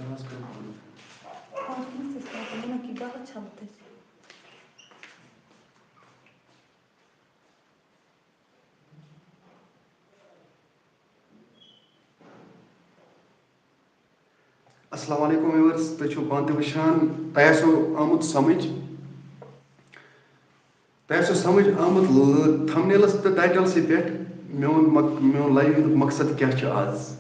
السلام علیکم ویورز تُہۍ چھِو پانہٕ تہِ وٕچھان تۄہہِ آسیو آمُت سمجھ تھمبنیلَس تہٕ ٹایٹلسٕے پٮ۪ٹھ میون لایِو مقصد کیٛاہ چھُ آز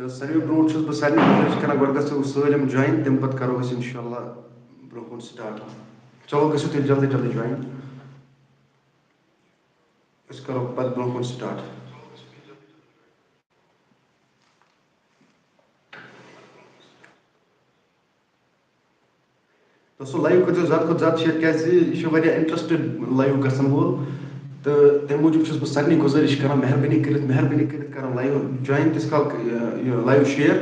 تہٕ ساروی برونٛٹھ چھُس بہٕ سارنٕے گُزٲرِش کران گۄڈٕ گژھو سٲلِم جویِن تَمہِ پَتہٕ کَرو أسۍ اِنشاء اللہ برونٛہہ کُن سٹاٹ چلو گٔژھِو تیٚلہِ جلدی جلدی جویِن أسۍ کَرو پَتہٕ برونٛہہ کُن سٹاٹ دوستو لایِو کٔرۍزیو زیادٕ کھۄتہٕ زیادٕ شِیر کیٛازِ یہِ چھُ واریاہ اِنٹرٛسٹِڈ لایِو گژھن وول تہٕ تَمہِ موٗجوٗب چھُس بہٕ سارنٕے گُزٲرِش کران مہربٲنی کٔرِتھ کران لایِو جویِن تیٖتِس کال یہِ لایِو شِیر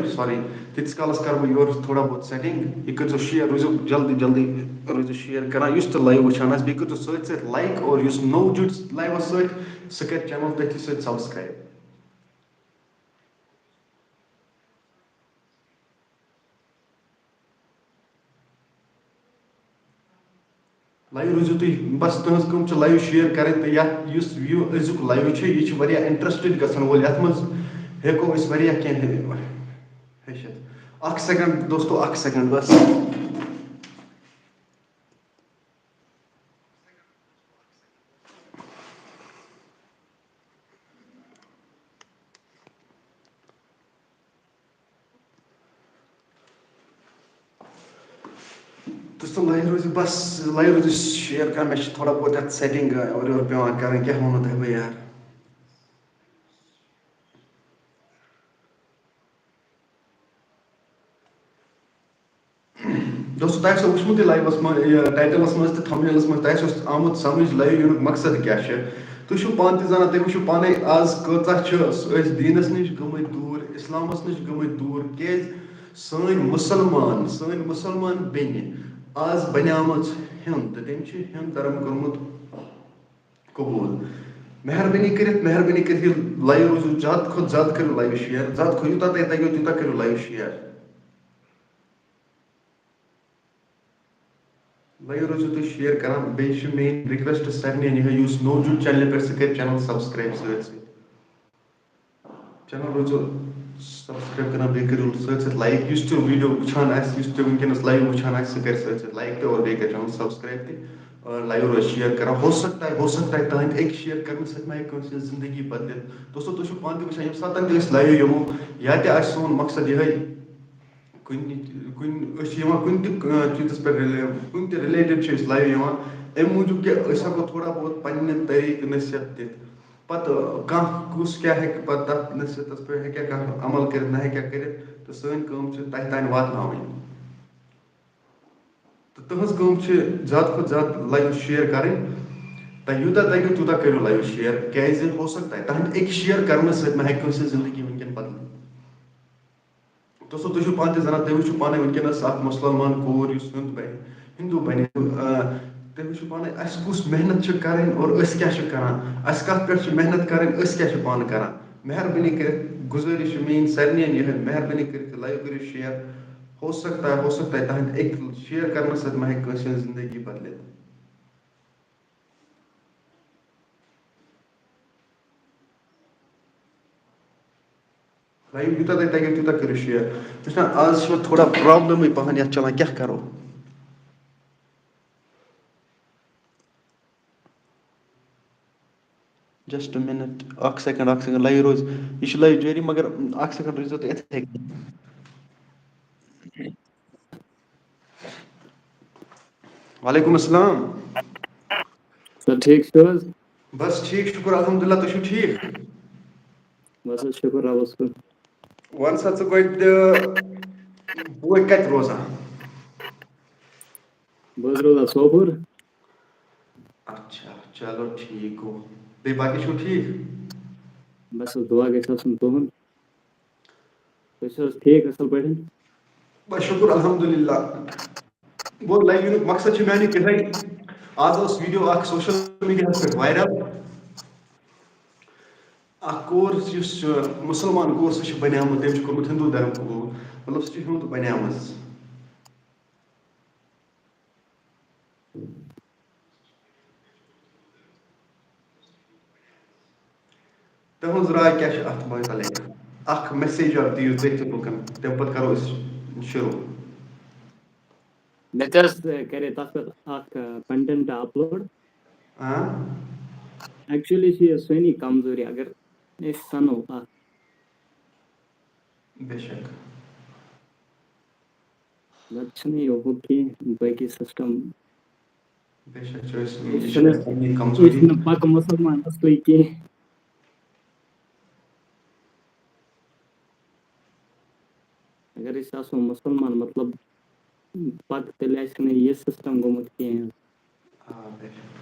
تیٖتِس کالَس کَرٕ بہٕ یورٕ تھوڑا بہت سٮ۪ٹِنٛگ یہِ کٔرۍزیو شِیر روٗزِو جلدی جلدی روٗزِو شِیر کران یُس تہِ لایِو وٕچھان آسہِ بیٚیہِ کٔرۍزیو سۭتۍ سۭتۍ لایِک اور یُس نوٚو جُڑِ لایِوَس سۭتۍ سُہ کَرِ چَنَل تٔتھی سۭتۍ سبسکرایب لایِو روٗزِو تُہۍ بَس تُہٕنٛز کٲم چھِ لایِو شِیر کَرٕنۍ تہٕ یَتھ یُس أزیُک لایِو چھُ یہِ چھُ واریاہ اِنٹرٛسٹِڈ گژھن وول یَتھ منٛز ہٮ۪کو أسۍ واریاہ کینٛہہ ہیٚچھِتھ اَکھ سٮ۪کنٛڈ دوستو اَکھ سٮ۪کنٛڈ بَس دوستو لایِو روٗزِو شِیر کَران مےٚ چھِ تھوڑا بہت یَتھ سٮ۪ٹِنٛگ اورٕ یورٕ پٮ۪وان کَرٕنۍ کیٛاہ وَنو تۄہہِ بہٕ یار دوستو تۄہہِ آسیو وٕچھمُتٕے لایِوَس منٛز یہِ ٹایٹلَس منٛز تہٕ تھمبنیلَس منٛز تۄہہِ آسیو آمُت سَمٕجھ لایِو یِنُک مقصد کیٛاہ چھُ تُہۍ چھِو پانہٕ تہِ زانان تُہۍ وٕچھِو پانَے آز کۭژاہ چھِ أسۍ دیٖنَس نِش گٔمٕتۍ دوٗر اِسلامَس نِش گٔمٕتۍ دوٗر کیٛازِ سٲنۍ مُسلمان بیٚنہِ آز بَنیمٕژ ہِنٛد تہٕ تٔمۍ چھِ ہِنٛد دھرم کوٚرمُت قبوٗل مہربٲنی کٔرِتھ یہِ لایِو روٗزِو زیادٕ کھۄتہٕ زیادٕ کٔرِو لایِو شِیر یوٗتاہ تۄہہِ تَگیو تیوٗتاہ کٔرِو لایِو شِیر لایِو روٗزِو تُہۍ شِیر کران بیٚیہِ چھِ میٲنۍ رِکویسٹ سارنٕے یِہوٚے یُس نوٚو جُڑِ چَنلہِ پٮ۪ٹھ سُہ کَرِ چَنَل سبسکرایب سۭتۍ سۭتۍ چَنَل روٗزِو سبسکرایب کران بیٚیہِ کٔرِو سۭتۍ سۭتۍ لایِک یُس تہِ ویٖڈیو وٕچھان آسہِ یُس تہِ وٕنکیٚنَس لایِو وٕچھان آسہِ سُہ کَرِ سۭتۍ سۭتۍ لایِک تہِ اور بیٚیہِ کَرِ چَنَل سبسکرایب تہِ اور لایِو روزِ شِیر کران ہو سکتا ہے تُہٕنٛدِ أکۍ شِیر کرنہٕ سۭتۍ ما ہیٚکہِ کٲنٛسہِ ہٕنٛز زندگی بدلِتھ دوستو تُہۍ چھِو پانہٕ تہِ وٕچھان ییٚمہِ ساتہٕ تہِ أسۍ لایِو یِمو یا تہِ آسہِ سون مقصد یِہوٚے أسۍ چھِ یِوان کُنہِ تہِ چیٖزَس پٮ۪ٹھ کُنہِ تہِ رِلیٹِڈ چھِ أسۍ لایِو یِوان اَمہِ موٗجوٗب کہِ أسۍ ہٮ۪کو تھوڑا بہت پنٛنہِ طریٖقہٕ نصیحت دِتھ پَتہٕ کانٛہہ کُس کیٛاہ ہیٚکہِ پَتہٕ تَتھ نصیحتَس پٮ۪ٹھ ہیٚکیٛاہ کانٛہہ عمل کٔرِتھ نہ ہیٚکیٛاہ کٔرِتھ تہٕ سٲنۍ کٲم چھِ تۄہہِ تانۍ واتناوٕنۍ تہٕ تُہٕنٛز کٲم چھِ زیادٕ کھۄتہٕ زیادٕ لایِو شِیر کَرٕنۍ تۄہہِ یوٗتاہ تَگیو تیوٗتاہ کٔرِو لایِو شِیر کیٛازِ ہو سکتا ہے تُہٕنٛدِ أکۍ شِیر کَرنہٕ سۭتۍ ما ہیٚکہِ کٲنٛسہِ ہٕنٛز زندگی وٕنکٮ۪ن بدلِتھ دوستو تُہۍ چھِو پانہٕ تہِ زانان تُہۍ وٕچھِو پانَے وٕنکیٚنَس اکھ مُسلمان کوٗر یُس ہِندوٗ بَنہِ تُہۍ وٕچھِو پانَے اَسہِ کُس محنت چھِ کَرٕنۍ اور أسۍ کیٛاہ چھِ کَران اَسہِ کَتھ پٮ۪ٹھ چھِ محنت کَرٕنۍ أسۍ کیٛاہ چھِ پانہٕ کَران مہربٲنی کٔرِتھ گُزٲرِش چھِ میٛٲنۍ سارنِیَن یِہوٚے مہربٲنی کٔرِتھ یہِ لایِو کٔرِو شِیر ہو سکتا ہے تُہٕنٛدِ أکۍ شِیر کَرنہٕ سۭتۍ ما ہیٚکہِ کٲنٛسہِ ہٕنٛز زندگی بدلِتھ لایِو یوٗتاہ تۄہہِ تَگیو تیوٗتاہ کٔرِو شِیر تُہۍ چھِو وٕچھان آز چھِ وۄنۍ تھوڑا پرٛابلِمٕے پَہَم یَتھ چَلان کیٛاہ کَرو جسٹ مِنٹ اَکھ سٮ۪کنٛڈ لایِو روزِ یہِ چھُ لایِو جٲری مگر اَکھ سٮ۪کنٛڈ روٗزۍزیو تُہۍ یِتھَے کٔنۍ وعلیکُم السلام سر ٹھیک چھِو حظ بس ٹھیٖک شُکُر الحمدُاللہ تُہۍ چھِو ٹھیٖک بس حظ شُکُر رۄبَس کُن وَن سا ژٕ گۄڈٕ بہٕ کَتہِ روزان بہٕ حظ روزان سوپور اچھا چلو ٹھیٖک گوٚو بیٚیہِ باقٕے چھُو ٹھیٖک بس حظ دُعا گژھِ آسُن تُہُنٛد تُہۍ چھِو حظ ٹھیٖک اَصٕل پٲٹھۍ بس شُکُر الحمدُاللہ گوٚو لایِو یِنُک مقصد چھُ میانہِ یِہوٚے آز اوس ویٖڈیو اکھ سوشَل میٖڈیاہَس پٮ۪ٹھ وایرَل اکھ کورس یُس مُسلمان کورس چھُ بنیومُت تٔمۍ چھُ کوٚرمُت ہِندوٗ دھرم قبوٗل مطلب سُہ چھُ ہیوٚنٛد بنیامٕژ. تُہٕنٛز راے کیٛاہ چھِ اَتھ مُتعلِق؟ اکھ میسیج اکھ دِیِو تُہۍ تہِ لُکن تَمہِ پتہٕ کرو أسۍ شروٗع. مےٚ تہِ حظ کرے تَتھ پٮ۪ٹھ اکھ کنٹینٹ اپلوڈ. ایکچُؤلی چھِ یہِ سٲنی کمزوری اگر أسۍ سنو اکھ بے شک نتہٕ چھُنہٕ یہِ ہُہ کینٛہہ باقٕے سسٹم بے شک چھُ أسۍ أسۍ یہِ چھِ چھِنہٕ اَسہِ پنٕنۍ أسۍ کمزوری. چھِنہٕ پکہٕ مُسلمان اصلٕے کینٛہہ. اگر أسۍ آسو مُسلمان مطلب پتہٕ تیٚلہِ آسہِ نہٕ یہِ سسٹم گوٚمُت کینٛہہ. بے شک.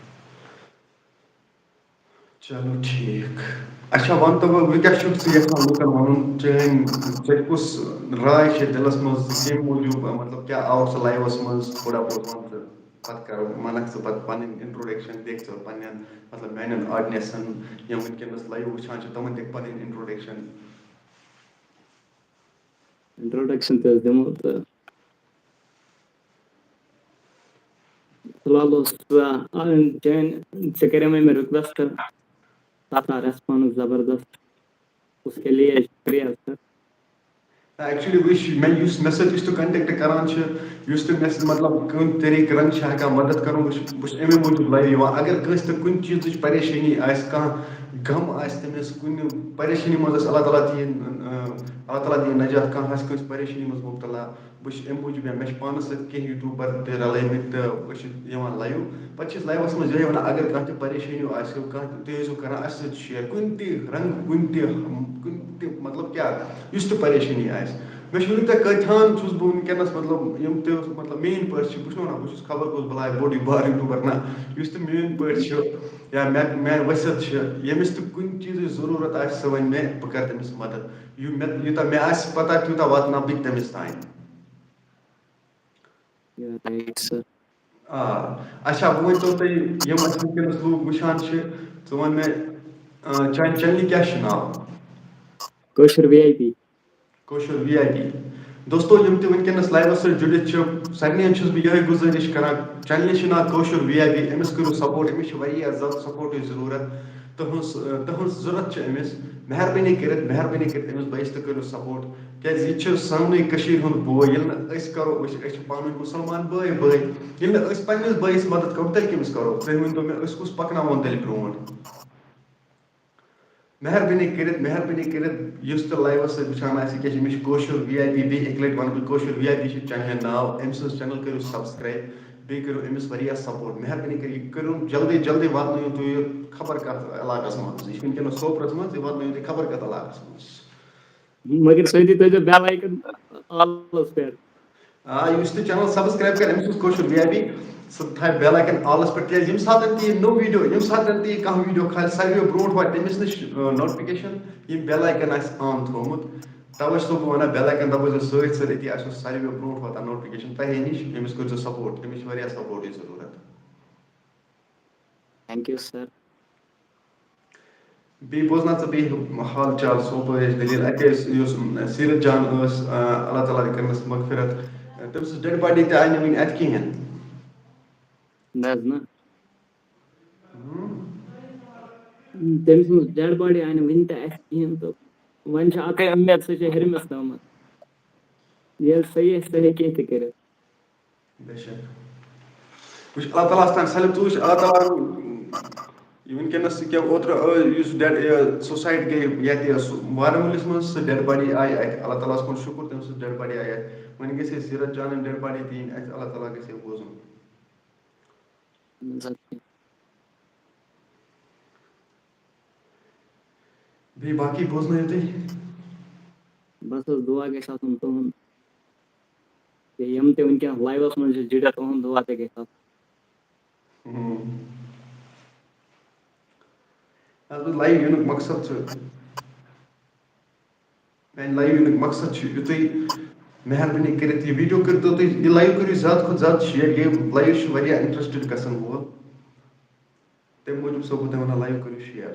چلو ٹھیٖک. اچھا وَن تہٕ وۄنۍ کیٛاہ چھُکھ ژٕ یژھان لُکن وَنُن ژےٚ کُس راے چھِ دِلس منٛز کَمہِ موٗجوٗب مطلب کیٛاہ آوُکھ ژٕ لایوَس منٛز تھوڑا بہت وَن ژٕ پتہٕ کرو وَنکھ ژٕ پتہٕ پنٕنۍ اِنٹرٛوڈکشن دِکھ ژٕ پننٮ۪ن مطلب میانٮ۪ن آڈینسن یِم وٕنکیٚنس لایو وٕچھان چھِ تِمن دِکھ پنٕنۍ اِنٹرٛوڈکشن. انٹروڈکشن تہِ حظ دِمو تہٕ فِلحال اوس ژےٚ کریمے مےٚ رِکویسٹ تتھ آو ریسپانس زبردست. اس کے لیے شُکریہ سر. ایکچُؤلی وٕچھ مےٚ یُس مےٚ سۭتۍ یُس تہِ کنٹیکٹ کران چھِ یُس تہِ مےٚ سۭتۍ مطلب کُنہِ طریٖقہٕ رنٛگ چھِ ہٮ۪کان مدد کرُن بہٕ چھُس اَمے موٗجوٗب لایو یِوان. اگر کٲنٛسہِ تہِ کُنہِ چیٖزٕچ پریشٲنی آسہِ کانٛہہ غم آسہِ تٔمِس کُنہِ پریشٲنی منٛز آسہِ اللہ تعالیٰ دِیِن نجات کانٛہہ آسہِ کٲنٛسہِ پریشٲنی منٛز مُبتلا بہٕ چھُس اَمہِ موٗجوٗب مےٚ چھِ پانس سۭتۍ کینٛہہ یوٗٹیوٗبر تہِ رلٲومٕتۍ تہٕ أسۍ چھِ یِوان لایِو پتہٕ چھِ أسۍ لایوَس منٛز یِہوٚے وَنان اگر کانٛہہ تہِ پریشٲنی آسہِ کانٛہہ تہِ تُہۍ ٲسۍزیو کران اَسہِ سۭتۍ شِیر کُنہِ تہِ رنٛگ کُنہِ تہِ مطلب کیٛاہ یُس تہِ پریشٲنی آسہِ. مےٚ چھُ وٕنیُک تام کۭتِہن چھُس بہٕ وٕنکیٚنس مطلب یِم تہِ مطلب میٲنۍ پٲٹھۍ چھِ بہٕ چھُس وَنان بہٕ چھُس خبر کُس بلاے بوٚڑ بار یوٗٹیوٗبر نہ یُس تہِ میٲنۍ پٲٹھۍ چھُ یا میانہِ ؤسِت چھِ ییٚمِس تہِ کُنہِ چیٖزٕچ ضروٗرت آسہِ سُہ وَنہِ مےٚ بہٕ کرٕ تٔمِس مدد. یوٗتاہ مےٚ آسہِ پتہ تیوٗتاہ واتناو بہٕ تٔمِس تانۍ. اچھا وۄنۍ ؤنۍتو تُہۍ یِم اَسہِ وٕنکیٚنس لوٗکھ وٕچھان چھِ ژٕ وَن مےٚ چانہِ چنلہِ کیٛاہ چھُ ناو؟ کٲشُر وی آی پی. کٲشُر وی آی پی. دوستو یِم تہِ وٕنکیٚنس لایوَس سۭتۍ جُڑِتھ چھِ سارنِین چھُس بہٕ یِہوٚے گُزٲرِش کران چنلہِ چھُ ناو کٲشُر وی آی پی أمِس کٔرِو سپوٹ أمِس چھِ واریاہ زیادٕ سپوٹٕچ ضروٗرت تُہٕنٛز ضوٚرتھ چھِ أمِس مہربٲنی کٔرِتھ أمِس بٲیِس تہِ کٔرِو سپوٹ کیازِ یہِ چھُ سانُے کٔشیٖرِ ہُنٛد بوے ییٚلہِ نہٕ أسۍ کرو أسۍ چھِ پانہٕ ؤنۍ مُسلمان بٲے ییٚلہِ نہٕ أسۍ پنٕنِس بٲیِس مدد کرو تیٚلہِ کٔمِس کرو تُہۍ ؤنۍتو مےٚ أسۍ کُس پکناوون تیٚلہِ برونٛٹھ. مہربٲنی کٔرِتھ یُس تہِ لایوَس سۭتۍ وٕچھان آسہِ کیازِ أمِس چھُ کٲشُر وی آی پی بیٚیہِ اَکہِ لَٹہِ وَنہٕ بہٕ کٲشُر وی آی پی چھُ چنلہِ ناو أمۍ سٕنٛز چنل کٔرِو سبسکرایب بیٚیہِ کٔرِو أمِس واریاہ سپوٹ مہربٲنی کٔرِتھ یہِ کٔرِو جلدی واتنٲیِو تُہۍ یہِ خبر کتھ علاقس منٛز یہِ چھُ وٕنکیٚنس سوپرس منٛز یہِ واتنٲیِو تُہۍ خبر کتھ علاقس منٛز. مگر سۭتی تھٲیزیو بیل آیکن آلس پٮ۪ٹھ. یُس تہِ چنل سبسکرایب کرِ أمِس اوس کٲشُر وی آی پی سُہ تھایہِ بیل آیکن آلس پٮ۪ٹھ کیازِ ییٚمہِ ساتہٕ تہِ یہِ نوٚو ویٖڈیو ییٚمہِ ساتہٕ تہِ یہِ کانٛہہ ویٖڈیو کھالہِ ساروِیو برونٛٹھ واتہِ تٔمِس نِش نوٹفِکیشن یِم بیل آیکن آسہِ آن تھوٚومُت تَوے چھُسو بہٕ وَنان بیل آیکن دبٲیزیو سۭتۍ أتی آسیو ساروِیو برونٛٹھ واتان نوٹفِکیشن تۄہے نِش أمِس کٔرۍزیو سپوٹ أمِس چھِ واریاہ سپوٹٕچ ضروٗرت. تھینک یوٗ سر. بیٚیہِ بوزنا ژٕ بیٚیہِ حال چال سوپورٕچ دٔلیٖل اَتہِ ٲسۍ یُس سیٖرت جان ٲس اللہ تعالیٰ کٔرنَس مغفرت تٔمۍ سٕنٛز ڈیڈ باڈی تہِ آیہِ نہٕ وٕنہِ اَتہِ کِہینۍ. نہ حظ نہ تٔمۍ سٕنٛز ڈیڈ باڈی آیہِ نہٕ وٕنہِ تہِ اَسہِ کِہینۍ تہٕ وۄنۍ چھِ اَکٕے اُمید سُہ چھِ ہیٚرمِس تامَتھ ییٚلہِ سُہ یی سُہ ہیٚکہِ کینٛہہ تہِ کٔرِتھ. بے شک وٕچھ اللہ تعالیٰ ہَس تانۍ سٲلِم ژٕ وٕچھ اللہ تعالیٰ یہِ وٕنکیٚنس کیٛاہ اوترٕ یُس سوسایڈ گٔے ییٚتہِ وارمُلِس منٛز سُہ ڈیڈ باڈی آیہِ اَتہِ اللہ تعالیٰ ہَس کُن شُکُر تٔمۍ سٕنٛز ڈیڈ باڈی آیہِ اَتہِ وۄنۍ گژھِ ہے سیٖرت جانٕنۍ ڈیڈ باڈی تہِ یِنۍ اَتہِ اللہ تعالیٰ گژھِ ہے بوزُن. بیٚیہِ باقٕے بوزنٲیِو تُہۍ. بس حظ دُعا گژھِ آسُن تُہُنٛد بیٚیہِ یِم تہِ وٕنکیٚنس لایوَس منٛز چھِ جُڑِتھ تُہُنٛد دُعا تہِ گژھِ آسُن. لایِو یِنُک مقصد چھُ میانہِ لایِو یِنُک مقصد چھُ یُتُے مہربٲنی کٔرِتھ یہِ ویٖڈیو کٔرۍتو تُہۍ یہِ لایِو کٔرِو زیادٕ کھۄتہٕ زیادٕ شِیر یہِ لایِو چھُ واریاہ اِنٹرسٹِڈ گژھن وول تَمہِ موٗجوٗب چھُسو بہٕ تۄہہِ وَنان لایِو کٔرِو شِیر.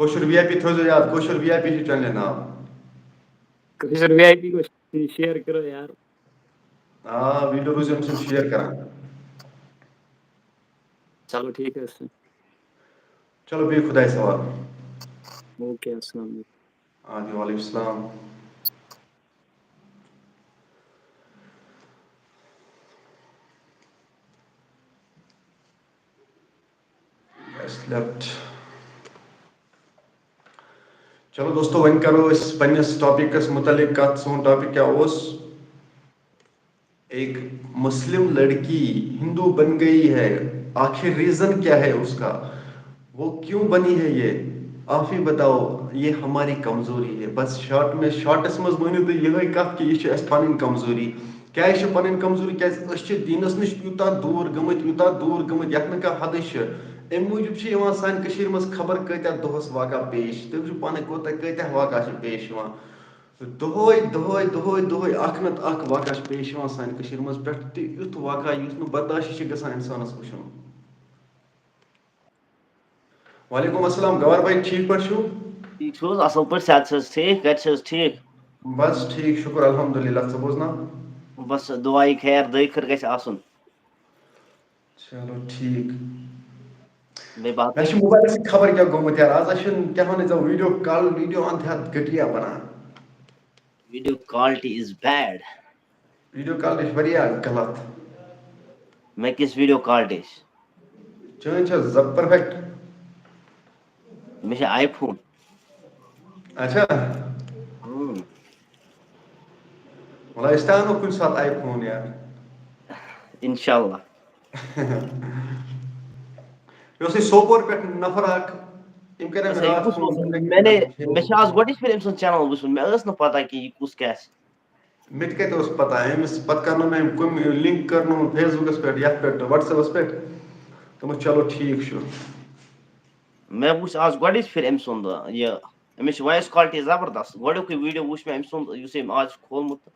کوشر وی آئی پی تھوزو یاد کوشر وی آئی پی چھ چینل ناو کشر وی آئی پی کو شیئر کرو یار ویڈیو روز ہم شیئر کران چلو ٹھیک ہے چلو بے خدا سوال اوکے السلام علیکم وعلیکم السلام لیفٹ چلو دوستو ون کرو اس پنس ٹاپکس متعلق کت سون ٹاپک کیا ایک مسلم لڑکی ہندو بن گئی ہے آخر ریزن کیا ہے اس کا وہ کیوں بنی ہے یہ آپ ہی بتاؤ یہ ہماری کمزوری ہے بس شارٹس مز ونیو تھی یہ کت کہ یہ اس پن کمزوری کیا پن کمزوری کی دینس نش یوتہ دور گمت یت نا حد ام موجود سانہ مز خبر کتیا دہس واقع پیش تم پانے کتیا واقع پیش دہے اخ نت اخ واقع پیش سانہ مز پہ یھ واقع اس برداشت گژھان انسانس وچن وعلیکم السلام گوہر بھائی ٹھیک پٲٹھۍ چھو ٹھیک چھ اصل پٲٹھۍ صحت چھ ٹھیک گھر چھ ٹھیک بس ٹھیک شکر الحمد للہ ژٕ بوزناو بس دعائی خیر دٲے خٲر گژھِ آسُن چلو ٹھیک بیٚیہِ باقٕے مے موبائلس خبر کیا گوٚمُت یار آز کیا ونان ژےٚ ویڈیو اند گٹیا بنان video quality is bad video کالٹی چھ واریاہ غلط مےٚ کِژھ ویڈیو کوالٹی چھِ چٲنۍ چھےٚ پٔرفیکٹ مےٚ چھِ آی فون اچھا وَلہٕ أسۍ تہِ اَنو کُنہِ ساتہٕ آی فون یار انشاء اللہ مےٚ اوس یہِ سوپور پٮ۪ٹھ نفر اکھ أمۍ کَریو مےٚ راتھ فون مےٚ چھِ آز گۄڈنِچ پھِرِ أمۍ سُنٛد چینل وٕچھمُت مےٚ ٲس نہٕ پتہ کہِ یہِ کُس کیٛاہ چھِ مےٚ تہِ کَتہِ اوس پتہ أمِس پَتہٕ کرنو مےٚ أمۍ لِنک کرنووُم فیس بُکَس پٮ۪ٹھ یَتھ پٮ۪ٹھ وَٹسیپَس پٮ۪ٹھ دوٚپمَس چلو ٹھیٖک چھُ مےٚ وٕچھ آز گۄڈنِچ پھِرِ أمۍ سُنٛد یہِ أمِس چھِ وایِس کالٹی زبردست گۄڈنیُکُے ویٖڈیو وٕچھ مےٚ أمۍ سُنٛد یُس أمۍ آز چھُ کھوٗلمُت تہٕ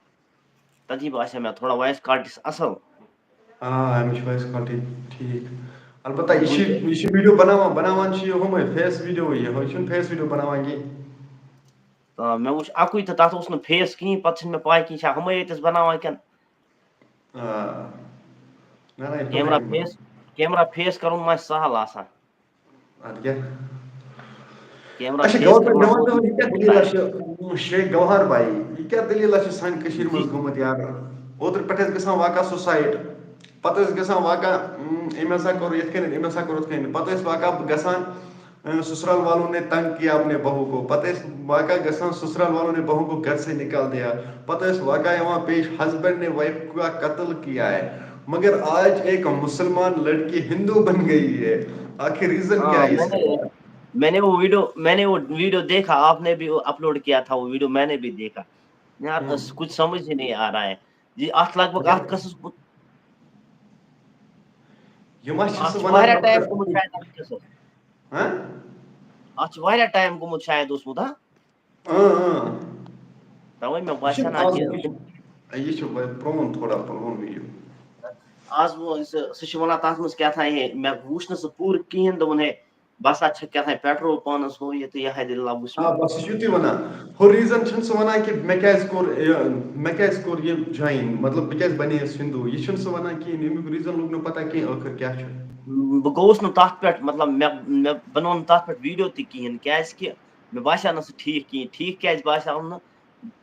تٔتی باسیو مےٚ تھوڑا وایِس کالٹی چھِ اَصٕل أمِس چھِ وایِس کالٹی ٹھیٖک البتہ یہِ چھِ ویٖڈیو بناوان چھِ یہِ ہُمَے فیس ویٖڈیوٕے یہِ چھُنہٕ فیس ویٖڈیو بناوان کینٛہہ مےٚ وٕچھ اَکُے تہٕ تَتھ اوس نہٕ فیس کِہیٖنۍ پَتہٕ چھِنہٕ مےٚ پاے کِہیٖنۍ چھا ہُمَے یٲتِس بناوان کِنہٕ کیمرا فیس کَرُن ما چھِ سہل آسان اَدٕ کیٛاہ کیمرا اچھا فیس گوہر بھائی کرنا مےٚ ون بہت تہٕ یہِ کیٛاہ ہوتا دٔلیٖلہ ہے چھِ شیخ گوہر بھائی یہِ کیٛاہ دٔلیٖلہ چھِ سانہِ کٔشیٖرِ جی منٛز گٔمٕژ یار اوترٕ پٮ۪ٹھ ٲسۍ گژھان واقع سُہ سایٹ پتہٕ ٲسۍ گژھان واقع أمۍ ہسا کوٚر یِتھ کٔنٮ۪تھ أمۍ ہسا کوٚر یِتھ کٔنۍ پتہٕ ٲسۍ واقع گژھان سسرال والوں نے تنگ کیا اپنے بہو کو پتہٕ ٲسۍ واقع گژھان سسرال والوں نے بہو کو گھر سے نکال دیا پتہٕ ٲسۍ واقع یِوان پیش ہسبینڈ نے وائف کا قتل کیا ہے مگر آج ایک مسلمان لڑکی ہندو بن گئی ہے آخر ریزن کیا ہے اس کا میں نے وہ ویڈیو دیکھا آپ نے بھی اپلوڈ کیا تھا وہ ویڈیو میں نے بھی دیکھا یار کچھ سمجھ ہی نہیں آ رہا ہے جی اتھ لگ بھگ اتھ قصص واریاہ ٹایم گوٚمُت شاید اتھ قصس اتھ چھُ واریاہ ٹایم گوٚمُت شاید اوسمُت توے مےٚ باسیو نا کہِ یہ چھُ پرون تھوڑا پرون ویڈیو آز سُہ چھُ وَنان تتھ منٛز کیٛاہ تھام ہے مےٚ وُچھ نہٕ سُہ پوٗرٕ کِہیٖنۍ دوٚپُن ہے بہٕ ہسا چھِ کیٛاہ تھام پیٹرول پانس ہُہ یہِ تہٕ یِہے دٔلیٖلہ وٕچھ مےٚ بس یہِ چھُ یِتُے ونان ہُہ ریٖزن چھُنہٕ سُہ ونان کہِ مےٚ کیٛازِ کوٚر یہِ جوین مطلب بہٕ کیٛازِ بنییس ہندوٗ یہِ چھُنہٕ سُہ ونان کِہیٖنۍ امیُک ریٖزن لوٚگ نہٕ پتہ کینٛہہ ٲخر کیٛاہ چھُ بہٕ گوٚوُس نہٕ تتھ پٮ۪ٹھ مطلب مےٚ بنوو نہٕ تتھ پٮ۪ٹھ ویٖڈیو تہِ کِہیٖنۍ کیٛازِ کہِ مےٚ باسیو نہٕ سُہ ٹھیٖک کِہیٖنۍ ٹھیٖک کیٛازِ باسیو نہٕ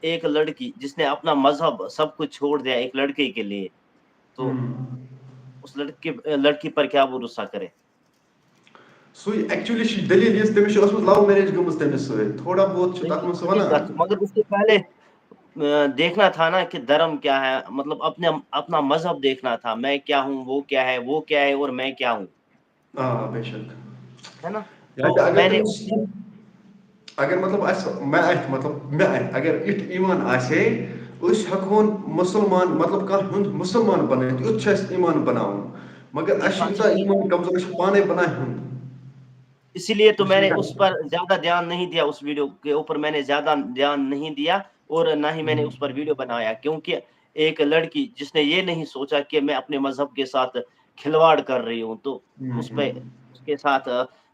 ایک لڑکی جس نے اپنا مذہب سب کچھ چھوڑ دیا ایک لڑکے کے لیے تو اس لڑکی پر کیا بھروسہ کرے سُے ایکچُؤلی چھِ دٔلیٖل یِژ تٔمِس چھِ ٲسمٕژ لو میریج گٔمٕژ تٔمِس سۭتۍ تھوڑا بہت چھُ تتھ منٛز سُہ ونان مگر اس سے پہلے دیکھنا تھا نا کہ دھرم کیا ہے مطلب اپنا مذہب دیکھنا تھا میں کیا ہوں وہ کیا ہے اور میں کیا ہوں بے شک ہے نا تو میں نے اگر مطلب مےٚ اَتھِ اگر یُتھ ایٖمان آسہِ ہے أسۍ ہٮ۪کہون مُسلمان مطلب کانٛہہ ہیوٚنٛد مُسلمان بنٲیِتھ یُتھ چھُ اَسہِ ایٖمان بناوُن مگر اَسہِ چھُ انسان یوٗتاہ ایٖمان کمزور أسۍ چھِ پانے بنان ہیوٚنٛد اسی لیے تو میں نے اس پر زیادہ دھیان نہیں دیا اس ویڈیو کے اوپر میں نے زیادہ دھیان نہیں دیا اور نہ ہی میں نے اس پر ویڈیو بنایا کیونکہ ایک لڑکی جس نے یہ نہیں سوچا کہ میں اپنے مذہب کے ساتھ کھلواڑ کر رہی ہوں تو اس کے ساتھ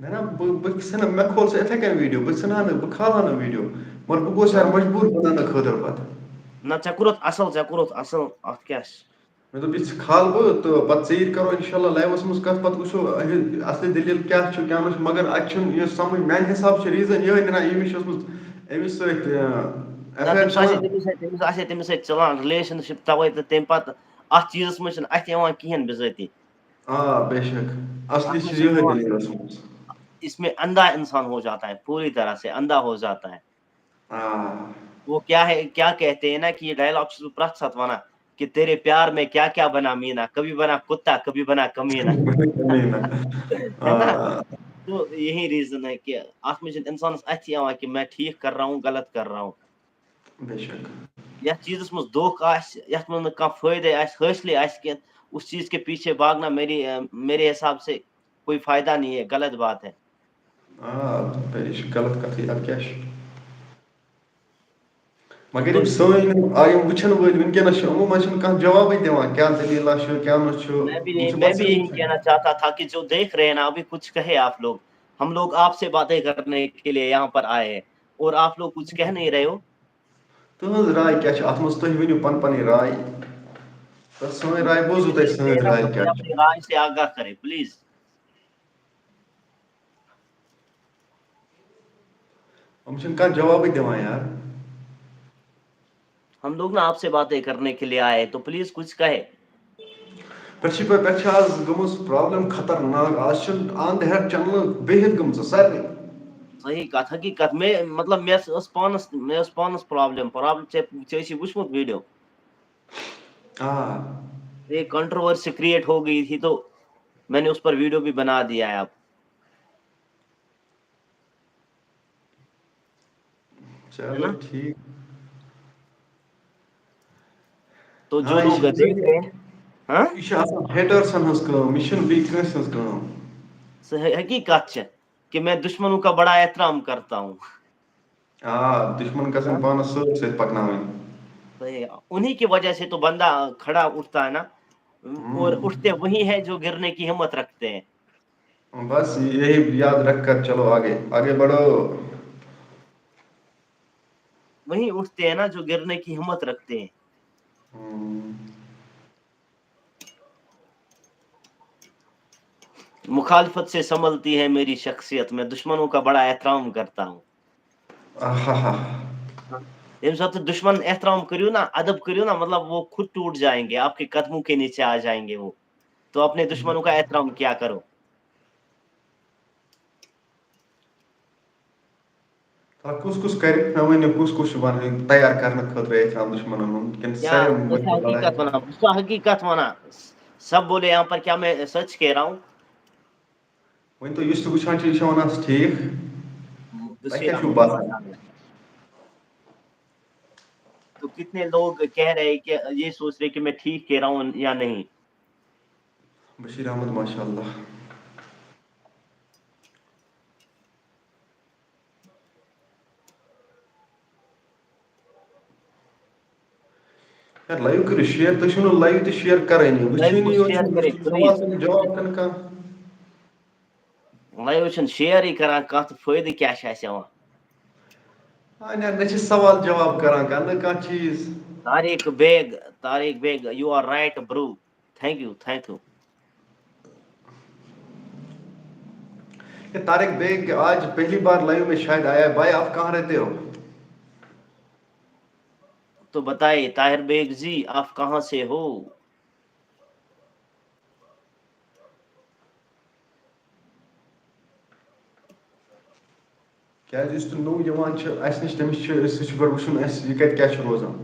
نا بہٕ ژھٕنہٕ مےٚ کھول سُہ یِتھَے کٔنۍ ویٖڈیو بہٕ ژھٕنہٕ ہا نہٕ بہٕ کھالہا نہٕ ویٖڈیو مگر بہٕ گوس یارٕ مجبوٗر بناونہٕ خٲطرٕ پتہٕ نہ ژےٚ کوٚرُتھ اصل اتھ کیاہ چھُ؟ مےٚ دوٚپ یہِ کھالہٕ بہٕ تہٕ پتہٕ ژیٖرۍ کرو اِنشاءاللہ لایوَس منٛز کتھ پتہٕ وٕچھو اصلی دٔلیٖل کیٛاہ چھُ کیٛاہ نہٕ چھُ مگر اَتہِ چھُنہٕ یہِ سمجھ میٛانہِ حساب چھُ ریٖزن یِہوٚے نیران أمِس چھِ ٲسمٕژ أمِس سۭتۍ نہ تٔمِس آسہِ تٔمِس سۭتۍ چلان رِلیشنشِپ تَوَے تہٕ تَمہِ پتہٕ اَتھ چیٖزَس منٛز چھُنہٕ اَتھِ یِوان کِہیٖنۍ بِذٲتی. آ بے شک اصلی اَتھ چھِ منٛز چھِ یِہوٚے یِوان دٔلیٖل ٲسمٕژ اس میں اندھا انسان ہو جاتا ہے, پوری طرح سے اندھا ہو جاتا ہے. وہ کیا ہے, کیا کہتے ہیں نا کہ یہ ڈائلاگ چھُس بہٕ پرٛٮ۪تھ ساتہٕ وَنان کہ تیرے پیار میں کیا کیا بنا مینا, کبھی بنا کتا کبھی بنا کمینہ. ہے نا, تو یہی ریزن ہے کہ اتھ منٛز چھُنہٕ اِنسانَس اَتھِ یِوان کہ میں ٹھیک کر رہا ہوں غلط کر رہا ہوں. بے شک یتھ چیٖزس منٛز دھوکہٕ آسہِ, یتھ منٛز نہٕ کانٛہہ فٲیدے آسہِ, حٲصلٕے آسہِ کینٛہہ, اس چیز کے پیچھے بھاگنا میرے حساب سے کوئی فائدہ نہیں ہے, غلط بات ہے. یہِ چھِ غلط کتھٕے ادٕ کیٛاہ چھُ مگر تو یِم سٲنۍ یِم وٕچھن وٲلۍ وٕنکیٚنس چھِ یِمو منٛز چھِنہٕ کانٛہہ جوابٕے دِوان کیٛاہ دٔلیٖلہ چھُ کیٛاہ نہٕ چھُ میں بھی یہی کہنا چاہتا تھا کہ جو دیکھ رہے ہیں نا ابھی کچھ کہے آپ لوگ, ہم لوگ آپ سے باتیں کرنے کے لیے یہاں پر آئے ہیں اور آپ لوگ کچھ کہہ نہیں رہے ہو. تُہنٛز راے کیٛاہ چھِ اتھ منٛز تُہۍ ؤنِو پنٕنۍ راے سٲنۍ راے بوزو تۄہہِ سٲنۍ راے کیٛاہ چھِ اپنی رائے سے آگاہ کریں پلیز. یِم چھِنہٕ کانٛہہ جوابٕے دِوان یار. ہم لوگ نا آپ سے باتیں کرنے کے لیے آئے تو پلیز کچھ کہے. پٮ۪ٹھٕ چھِ آز گٔمٕژ پرٛابلِم خطرناک آز چھِنہٕ آن دَ ہٮ۪ڈ چنلہٕ بِہِتھ گٔمژٕ سارنٕے. صحیح کتھ, حقیقت میں مطلب مےٚ ٲس پانس پرابلم ژےٚ ٲسی وٕچھمُت ویٖڈیو, ایک کنٹروورسی کریٹ ہو گئی تھی تو میں نے اس پر ویڈیو بھی بنا دیا ہے. اب چلو ٹھیک, تو جو لوگ دیکھ رہے ہیں ہاں یہِ چھِ آسان ہیٹٲرسن ہٕنٛز کٲم, یہِ چھُنہٕ بیٚیہِ کٲنٛسہِ ہٕنٛز کٲم. حقیقت ہے کہ میں دشمنوں کا بڑا احترام کرتا ہوں. دشمن گژھن پانس سۭتۍ سۭتۍ پکناوٕنۍ. انہی کی وجہ سے تو بندہ کھڑا اٹھتا ہے نا, اور اٹھتے وہی ہے جو گرنے کی ہمت رکھتے ہیں. بس یہی یاد رکھ کر چلو آگے بڑھو. وہی اٹھتے ہیں نا جو گرنے کی ہمت رکھتے ہیں. مخالفت سے سنبھلتی ہے میری شخصیت, میں دشمنوں کا بڑا احترام کرتا ہوں. ییٚمہِ ساتہٕ دشمن احترام کٔرِو نا, ادب کٔرِو نا, مطلب وہ خود ٹوٹ جائیں گے, آپ کے قدموں کے نیچے آ جائیں گے وہ. تو اپنے دشمنوں کا احترام کیا کرو. کُس کرِ مےٚ ؤنِو کُس چھُ وَنان تیار کرنہٕ خٲطرٕ احترام دُشمنن ہُنٛد کِنہٕ حقیقت ونا سب بولے یہاں پر, کیا میں سچ کہہ رہا ہوں. ؤنۍتو یُس تہِ وٕچھان چھُ یہِ چھا وَنان ٹھیٖک, تۄہہِ کیٛاہ چھُو باسان. تو کتنے لوگ کہہ رہے کہ یہ سوچ رہے کہ میں ٹھیک کہہ رہا ہوں یا نہیں. بشیر احمد ماشاء اللہ. لایو کٔرِو شیر, تُہۍ چھِو نہٕ لایو تہِ شیر کرٲنی, وٕچھٲنی یوت چھِو سوال چھِنہٕ جواب چھِنہٕ کانٛہہ. لایو چھِنہٕ شیرٕے کران کانٛہہ تہٕ فٲیدٕ کیٛاہ چھِ اَسہِ یِوان. نہ چھِ سوال جواب کران کانٛہہ نہ کانٛہہ چیٖز. Tariq Baig you are right bro, thank you. Tariq Baig آج پہلی بار لائیو میں شاید آیا ہے. بھائی آپ کہاں رہتے ہو؟ تو بتائیے طاہر بیگ جی آپ کہاں سے ہو؟ کیٛازِ یُس تہِ نوٚو یِوان چھُ اَسہِ نِش تٔمِس چھُ سُہ چھُ گۄڈٕ وٕچھُن اَسہِ یہِ کَتہِ کیٛاہ چھُ روزان.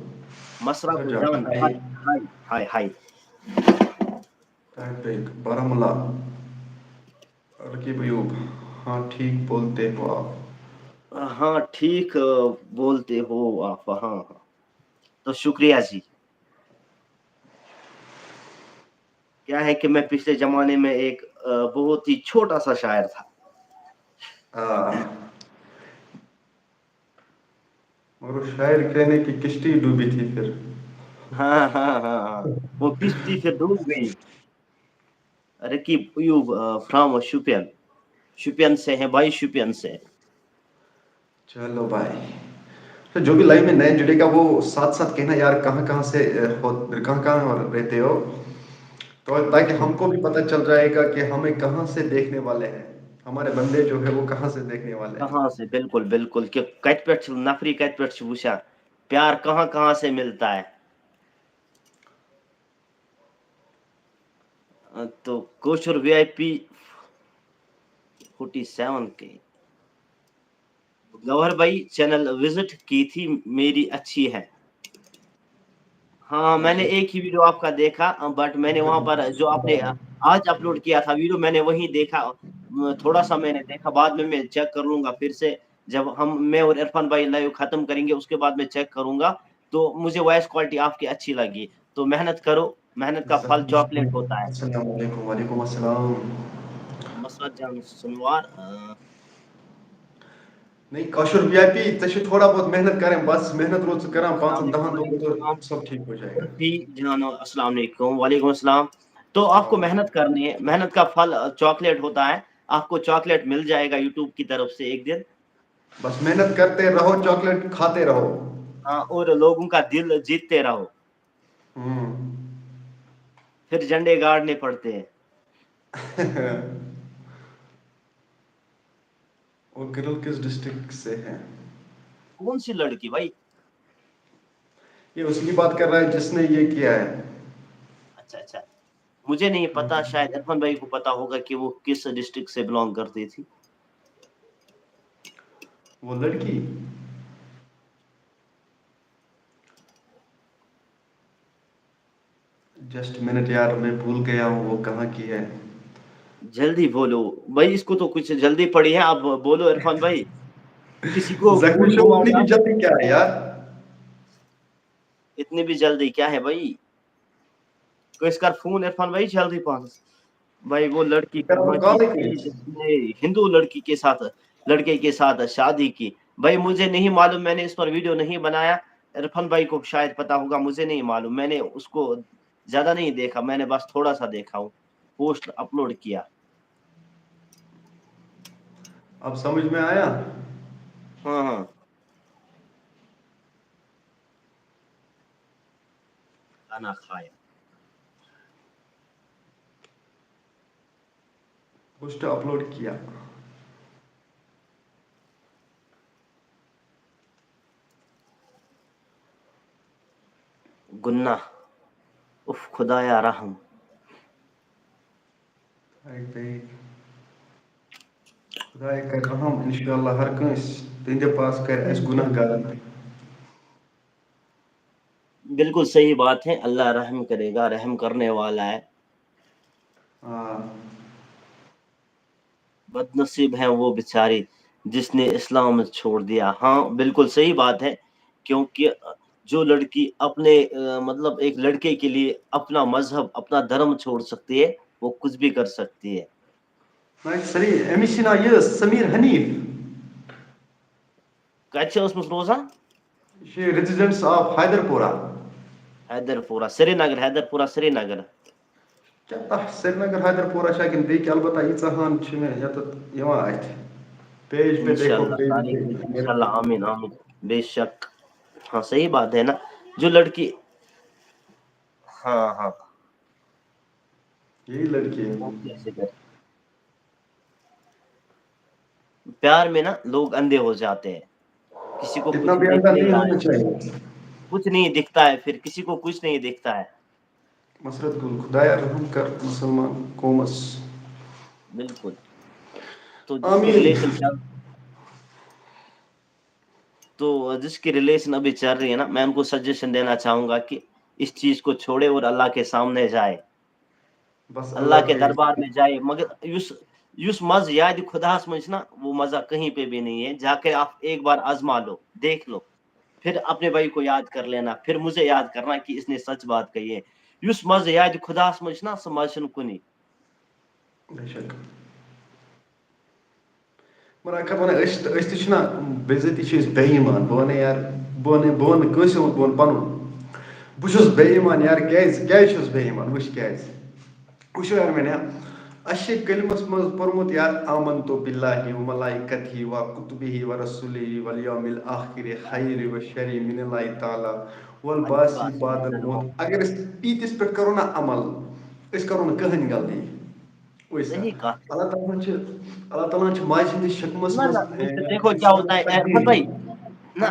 مسرا کو جان ہائی طارق بیگ بارہمولہ. رقیب ایوب, ہاں ٹھیک بولتے ہو آپ. ہاں ٹھیک بولتے ہو آپ. ہاں تو شکریہ جی. کیا ہے کہ میں پچھلے زمانے میں ایک بہت ہی چھوٹا سا شاعر تھا. اور وہ شاعر کہنے کی کشتی ڈوبی تھی پھر. ہاں وہ کشتی پھر ڈوب گئی. رقیب ایوب فرام شپین سے ہے بھائی, شپین سے. چلو بھائی, تو جو بھی لائف میں نئے جڑے گا وہ ساتھ ساتھ کہنا یار کہاں سے کہاں رہتے ہو, تو تاکہ ہم کو بھی پتہ چل جائے گا کہ ہمیں کہاں سے دیکھنے والے ہیں, ہمارے بندے جو ہے وہ کہاں سے دیکھنے والے ہیں. کہاں سے, بالکل بالکل, کہ کت پہ نفری کت پہ وچھان پیار کہاں سے ملتا ہے. تو کوشر وی آئی پی 47 کے گوہر بھائی چینل وزٹ کی تھی میری, اچھی ہے. ہاں میں نے ایک ہی ویڈیو آپ کا دیکھا, بٹ میں نے وہاں پر جو آپ نے آج اپلوڈ کیا تھا ویڈیو, میں نے وہی دیکھا, تھوڑا سا میں نے دیکھا, بعد میں چیک کر لوں گا پھر سے, جب میں اور عرفان بھائی لائیو ختم کریں گے اس کے بعد میں چیک کروں گا. تو مجھے وائس کوالٹی آپ کی اچھی لگی, تو محنت کرو, محنت کا پھل چاکلیٹ ہوتا ہے. السلام علیکم. وعلیکم السلام. مسرت جان سنوار نہیں کاشر وی آئی پی ژےٚ چھِ تھوڑا بہت محنت کریں, بس محنت روز کران السلام 5-10 علیکم. دۄہن وعلیکم تو السلام. سب ٹھیک ہو جائے گا. جان السلام علیکم. وعلیکم السلام. تو آپ کو محنت کرنی ہے, محنت کا پھل چاکلیٹ ہوتا ہے, آپ کو چاکلیٹ مل جائے گا یوٹیوب کی طرف سے ایک دن. بس محنت کرتے رہو, چاکلیٹ کھاتے رہو. ہاں, اور لوگوں کا دل جیتتے رہو, ہوں. پھر جھنڈے گاڑنے پڑتے ہیں. اور گرل کس ڈسٹرکٹ سے ہیں؟ کون سی لڑکی بھائی؟ یہ اس کی بات کر رہا ہے جس نے یہ کیا ہے. اچھا, مجھے نہیں پتا, شاید عرفان بھائی کو پتا ہوگا کہ وہ کس ڈسٹرکٹ سے بلانگ کرتی تھی. وہ لڑکی جسٹ منٹ یار, میں بھول گیا ہوں وہ کہاں کی ہے. جلدی بولو بھائی, اس کو تو کچھ جلدی پڑی ہے, آپ بولو عرفان بھائی. کسی کو زخمی بھول شو گھما اتنی بھی ڈالو. جلدی کیا ہے یار. اتنی بھی جلدی کیا ہے بھائی؟ کس کر فون عرفان بھائی جلدی پہنچ بھائی. وہ لڑکی کہاں کی تھی جس نے ہندو لڑکی کے ساتھ, لڑکے کے ساتھ شادی کی؟ بھائی مجھے نہیں معلوم, میں نے اس پر ویڈیو نہیں بنایا. عرفان بھائی کو شاید پتا ہوگا, مجھے نہیں معلوم, میں نے اس کو زیادہ نہیں دیکھا, میں نے بس تھوڑا سا دیکھا ہوں, پوسٹ اپلوڈ کیا. اب سمجھ میں آیا. ہاں, کھانا کھایا. پوسٹ اپلوڈ کیا. گناہ اف خدایا رحم. خدایا کر رحم انشاءاللہ ہر کٲنٛسہِ تِہنٛدِ پاس کر اَسہِ گُناہ گارن پٮ۪ٹھ. بالکل صحیح بات ہے, اللہ رحم کرے گا, رحم کرنے والا ہے. ہاں. بد نصیب ہے وہ بیچاری جس نے اسلام چھوڑ دیا. ہاں بالکل صحیح بات ہے, کیونکہ جو لڑکی اپنے مطلب ایک لڑکے کے لیے اپنا مذہب, اپنا دھرم چھوڑ سکتی ہے, وہ کچھ بھی کر سکتی ہے. سری أمِس چھِ ناو یہِ سمیٖر حنیٖف. کتہِ چھِ ٲسمٕژ روزان؟ یہِ چھِ ریزیڈنٹس آف حیدر پورہ. حیدر پورہ سری نگر, حیدر پورہ سری نگر. کیٛاہ سری نگر حیدر پورہ چھا کِنہٕ بیٚیہِ کینٛہہ, البتہ ییٖژاہ ہن چھِ مےٚ ییٚتٮ۪تھ یِوان اَتھِ. پیج پہ دیکھو انشاءاللہ پیج تاریخ میں پہ انشاءاللہ, آمین آمین, بے شک. ہاں صحیح بات ہے نا, جو لڑکی, ہاں, یہی لڑکی ہے. وہ کیسے کر, پیار میں نا لوگ اندھے ہو جاتے ہیں, کسی کو اتنا کچھ بھی دکھ اندھا نہیں رہا ہونا ہے, چاہیے. کچھ نہیں دکھتا ہے, پھر کسی کو کچھ نہیں دکھتا ہے. مسرت گل خدایا رحم کر مسلمان قومس. بالکل. تو جس کی آمین. ریلیشن جس کی ریلیشن ابھی چل رہی ہے نا, میں ان کو سجیشن دینا چاہوں گا کہ اس چیز کو چھوڑے اور اللہ کے سامنے جائے, بس اللہ کے دربار میں جائے. مگر یس مز یاد خداس مجھ نا, وہ مزہ کہیں پہ بھی نہیں ہے. جا کے آپ ایک بار آزما لو, دیکھ لو, پھر اپنے بھائی کو یاد کر لینا, پھر مجھے یاد کرنا کہ اس نے سچ بات کہی ہے. یس مز یاد خداس مجھ نا, سہ مز چھُنہٕ کُنی. بے شک. مگر اگر ونان أسۍ تہِ چھِنا بِضٲتی چھِ أسۍ بے ایٖمان. بہٕ وَنَے یار بہٕ کٲنٛسہِ ہُنٛد بہٕ وَنہٕ پَنُن بہٕ چھُس بے ایٖمان یار کیٛازِ چھُس بے ایٖمان وٕچھ کیٛازِ وٕچھو یار میٛانہِ اَسہِ چھِ کلمَس منٛز پوٚرمُت یار آمنتو بِاللہِ وملائکتہ وکتبہ ورسولہ والیوم الآخر خیر و شر من اللہ تعالیٰ والبعث بعد الموت. اگر أسۍ ییٖتِس پٮ۪ٹھ کرو نا عمل أسۍ کرو نہٕ کٕہٕنۍ غلطی صحیح کہا. اللہ تعالیٰ چھِ ماجہِ ہِنٛدِس شکمَس نہ منٛز دیکھو کیا ہوتا ہے عرفان بھائی, نہ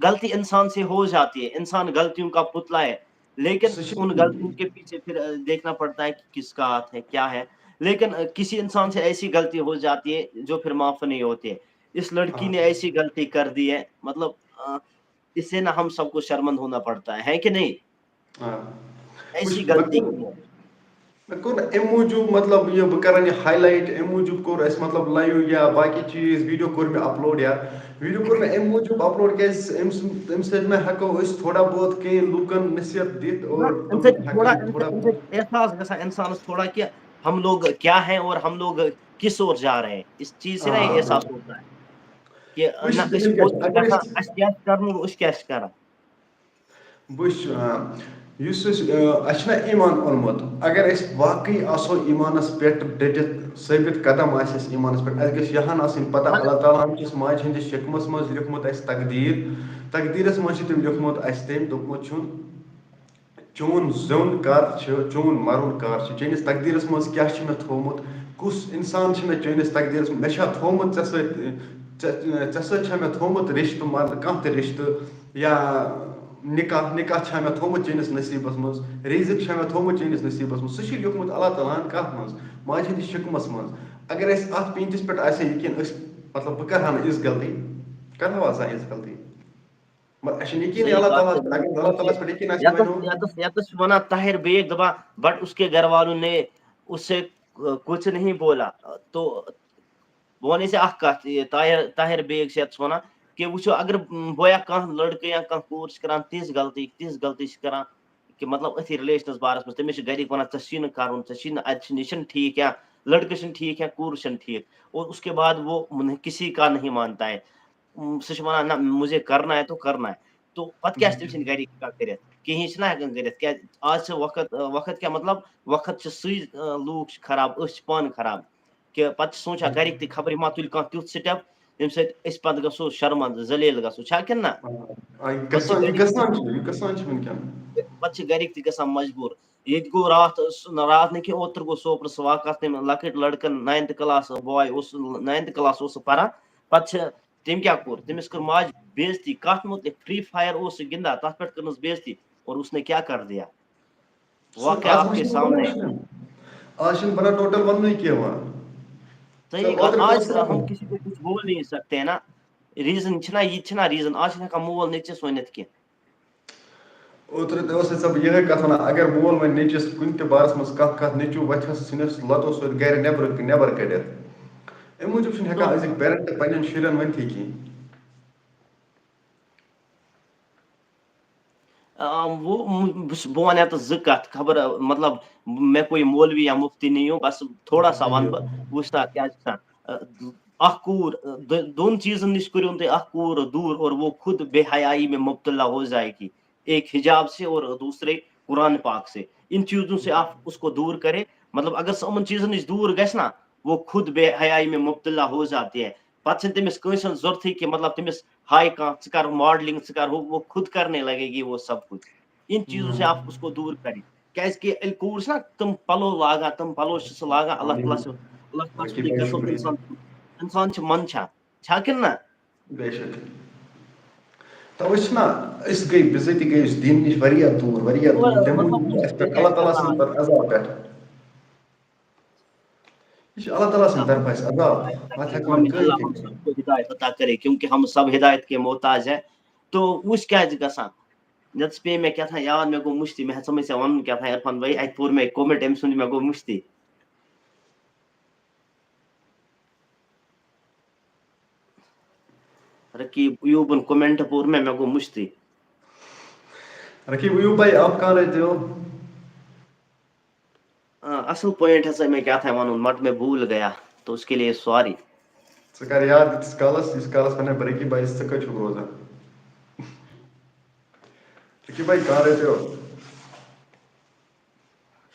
غلطی انسان سے ہو جاتی ہے, انسان غلطیوں کا پتلا ہے, لیکن ان غلطیوں کے پیچھے پھر دیکھنا پڑتا ہے کہ کس کا ہاتھ ہے کیا ہے, لیکن کسی انسان سے ایسی غلطی ہو جاتی ہے جو پھر معاف نہیں ہوتی ہے. اس لڑکی نے ایسی غلطی کر دی ہے, مطلب اس سے نا ہم سب کو شرمند ہونا پڑتا ہے کہ نہیں, ایسی غلطی کی ہے. مےٚ کوٚر اَمہِ موٗجوٗب مطلب یہِ بہٕ کَرَن یہِ ہاے لایٹ اَمہِ موٗجوٗب کوٚر اَسہِ مطلب لایِو یا باقٕے چیٖز ویٖڈیو کوٚر مےٚ اَپلوڈ یا ویٖڈیو کوٚر مےٚ اَمہِ موٗجوٗب اَپلوڈ کیٛازِ اَمہِ سۭتۍ مےٚ ہٮ۪کو أسۍ تھوڑا بہت کینٛہہ لوٗکَن نصیحت دِتھ اور احساس گژھان انسانس تھوڑا کہ ہم لوگ کیا ہیں اور ہم لوگ کس اور جا رہے ہیں, اس چیز سے نا یہ احساس ہوتا ہے کہ نہ اس کیا کرن اس کیا کران. وٕچھ یُس اَسہِ چھُنہ ایٖمان اوٚنمُت اگر أسۍ واقعی آسو ایٖمانَس پٮ۪ٹھ ڈٔٹِتھ ثٲبِت قدم آسہِ اَسہِ ایٖمانَس پٮ۪ٹھ اَسہِ گژھِ یہِ ہن آسٕنۍ پتہ اللہ تعالیٰ ہَن چھُس ماجہِ ہِنٛدِس شِکمَس منٛز لیوٗکھمُت اَسہِ تقدیٖرَس منٛز چھُ تٔمۍ لیوٗکھمُت اَسہِ تٔمۍ دوٚپمُت چھُن چون زیوٚن کر چھُ چون مَرُن کر چھُ چٲنِس تقدیٖرَس منٛز کیٛاہ چھُ مےٚ تھوٚومُت کُس اِنسان چھُ مےٚ چٲنِس تقدیٖرَس منٛز مےٚ چھا تھوٚومُت ژےٚ سۭتۍ چھا مےٚ تھوٚومُت رِشتہٕ مطلب کانٛہہ تہِ رِشتہٕ یا نِکاح چھا مےٚ تھوٚومُت چٲنِس نصیٖبَس منٛز ریٖزِق چھا مےٚ تھوٚومُت چٲنِس نصیٖبَس منٛز سُہ چھُ لیوٗکھمُت اللہ تعالیٰ ہَن کَتھ منٛز ماجہِ ہِنٛدِس شِکمَس منٛز اگر اَسہِ اَتھ پیٖنٛتِس پٮ۪ٹھ آسہِ ہے یقیٖن أسۍ مطلب بہٕ کَرٕ ہا نہٕ یِژھ غلطی کَرہو ہسا یِژھ غلطی مگر اَسہِ چھُنہٕ یقیٖنٕے اللہ تعالیٰ ہَس پٮ۪ٹھ اگر اللہ تعالیٰ ہَس پٮ۪ٹھ یقیٖن آسہِ یتس ونان طاہر بیگ دپان بٹ اس کے گھر والوں نے اس سے کچھ نہیں بولا, تو بہٕ وَنَے ژےٚ اکھ کتھ طاہر بیگ چھِ یتس ونان کہ وٕچھو اگر بویا کانٛہہ لڑکہٕ یا کانٛہہ کوٗر چھِ کران تِژھ غلطی چھِ کران کہ مطلب أتھی رِلیشنس بارس منٛز تٔمِس چھِ گرِکۍ ونان ژےٚ چھی نہٕ کرُن ژےٚ چھی نہٕ اَتہِ چھُنہٕ یہِ چھُنہٕ ٹھیٖک یا لڑکہٕ چھِنہٕ ٹھیٖک یا کوٗر چھَنہٕ ٹھیٖک اور اس کے بعد وہ کسی کا نہیں مانتا ہے, سُہ چھُ ونان نہ مجھے کرنا ہے تو کرنا ہے, تو پتہٕ کیٛاہ چھِ تٔمۍ سٕنٛدۍ گرِکۍ ہٮ۪کان کٔرِتھ, کِہیٖنۍ چھِنہ ہٮ۪کان کٔرِتھ کیٛازِ آز چھِ وقت کیٛاہ مطلب وقت چھِ سُے لوٗکھ چھِ خراب أسۍ چھِ پانہٕ خراب کہ پتہٕ چھِ سونٛچان گرِکۍ تہِ خبرِ ما تُلہِ کانٛہہ تیُتھ سٹٮ۪پ ییٚمہِ سۭتۍ أسۍ پتہٕ گژھو شرمنٛد ذلیل گژھو چھا کِنہٕ نہ, پتہٕ چھِ گرِکۍ تہِ گژھان مجبوٗر. ییٚتہِ گوٚو راتھ نہٕ کینٛہہ اوترٕ گوٚو سوپرَس واقعہ تٔمۍ لۄکٕٹۍ لڑکن 9th کلاس باے اوس 9th کلاس اوس سُہ پران پتہٕ چھِ تٔمۍ کیٛاہ کوٚر تٔمِس کٔر ماجہِ بے عزتی کتھ مُتعلِق فرٛی فایر اوس سُہ گِنٛدان تتھ پٮ۪ٹھ کٔرنَس بے عزتی اور اس نے کیا کر دیا واقعہ آپ کے سامنے آز چھُنہٕ بنان ٹوٹل وننُے کینٛہہ وۄنۍ صحیح کتھ آج ہم کسی کو کچھ بول نہیں سکتے ہیں نا ریزن چھِنہ یہِ تہِ چھِنہ ریزن آز چھِنہٕ ہٮ۪کان مول نیٚچوِس ؤنِتھ کینٛہہ. اوترٕ تہِ ٲسٕے ژےٚ بہٕ یِہے کتھ ونان اگر مول وَنہِ نیٚچوِس کُنہِ تہِ بارس منٛز کانٛہہ نیٚچوٗ وۄتھٮ۪س ژھٕنٮ۪س لتو سۭتۍ گرِ نٮ۪بر کٔڑِتھ اَمہِ موٗجوٗب چھِنہٕ ہٮ۪کان أزِکۍ پیرنٹ پنٕنٮ۪ن شُرٮ۪ن ؤنتھٕے کِہیٖنۍ. بہٕ وَنہٕ یَتَس زٕ کَتھٕ خبر مطلب مےٚ کوئی مولوی یا مفتی نہیں ہوں بس تھوڑا سا وَنہٕ بہٕ وٕچھ سا کیٛاہ چھِ گژھان اکھ کوٗر دۄن چیٖزن نِش کٔرۍوُن تُہۍ اکھ کوٗر دوٗر اور وہ خود بے حیائی میں مبتلا ہو جائے گی, ایک حجاب سے اور دوسرے قرآن پاک سے, ان چیزوں سے آپ اس کو دور کرے مطلب اگر سُہ یِمن چیٖزن نِش دوٗر گژھِ نا وہ خود بے حیائی میں مبتلا ہو جاتی ہے پتہٕ چھِنہٕ تٔمِس کٲنٛسہِ ہٕنٛز ضوٚرتھٕے کہِ مطلب تٔمِس ہاے کانٛہہ ژٕ کر ماڈلِنٛگ ژٕ کر وہ خود کرنے لگے گی وہ سب کچھ, ان چیزوں سے آپ اس کو دور کریں کیٛازِ کہِ ییٚلہِ کوٗر چھِ نا تِم پلو لاگان تِم پلو چھِ سُہ لاگان اللہ تعالیٰ سُنٛدٕے قسم انسان چھُ منٛدچھان چھا کِنہٕ نہ بے شک تَوَے چھِنہ أسۍ گٔے بِضٲطی گٔے أسۍ دیٖنہٕ نِش واریاہ دوٗر تَمہِ موٗجوٗب چھُ اَسہِ پٮ۪ٹھ اللہ تعالیٰ سٕنٛدِ طرفہٕ عذاب پٮ۪ٹھ یہ چھُ اللہ تعالیٰ سٕنٛدِ طرفہٕ اَسہِ عذاب اَتھ ہٮ۪کو نہٕ کٕہۭنۍ تہِ کٔرِتھ. ہدایت عطا کرے کیونکہ ہم سب ہدایت کے محتاج ہے تو وٕچھ کیٛاہ چھِ گژھان یَتس پیٚیہِ مےٚ کیٛاہ تھام یاد مےٚ گوٚو مٔشتٕے مےٚ ژٕ ژےٚ وَنُن کیٛاہ تھام عرفان بھائی اَتہِ پوٚر مےٚ کومٮ۪نٛٹ أمۍ سُنٛد مےٚ گوٚو مٔشتٕے رقیب ایوبن کومنٹ پوٚر مےٚ گوٚو مٔشتٕے رقیب ایوب بھائی آپ کہاں رہتے ہو اصل پویِنٹ ہسا مےٚ کیٛاہ تھام وَنُن مٹ میں بھوٗل گیا تو اس کے لیے سوری ژٕ کر یاد ییٖتِس کالس پنٛنٮ۪ن رقیب بھایَس ژٕ کَتہِ چھُکھ روزان کہ بھائی کہاں رہتے ہو؟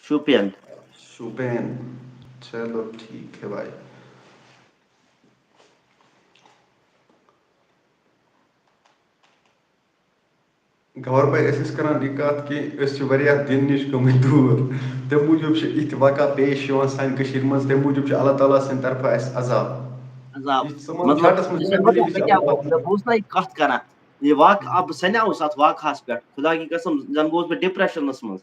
شوپین. شوپین. چلو ٹھیک ہے بھائی. گور بھائی أسۍ کران یہ کتھ کہ أسۍ چھِ واریاہ دین نش گٔمٕتۍ دوٗر تمہِ موٗجوٗب چھِ یِتھۍ واقع پیش یِوان سانہِ کٔشیٖرِ منٛز تمہِ موٗجوٗب چھِ اللہ تعالیٰ سٕنٛدِ طرفہٕ اَسہِ عذاب. عذاب یہِ ژٕ مان مطلب چاٹس منٛز ژٕ چھِ چھُکھ دلیٖل مےٚ چھِ کیٛاہ اللہ مےٚ تعالیٰ. بوٗز نا یہِ کتھ کران یہ واقعہ بہٕ سنیوس اتھ واقعس پٮ۪ٹھ خدا کی قسم زن گوس بہٕ ڈپریشنس منٛز.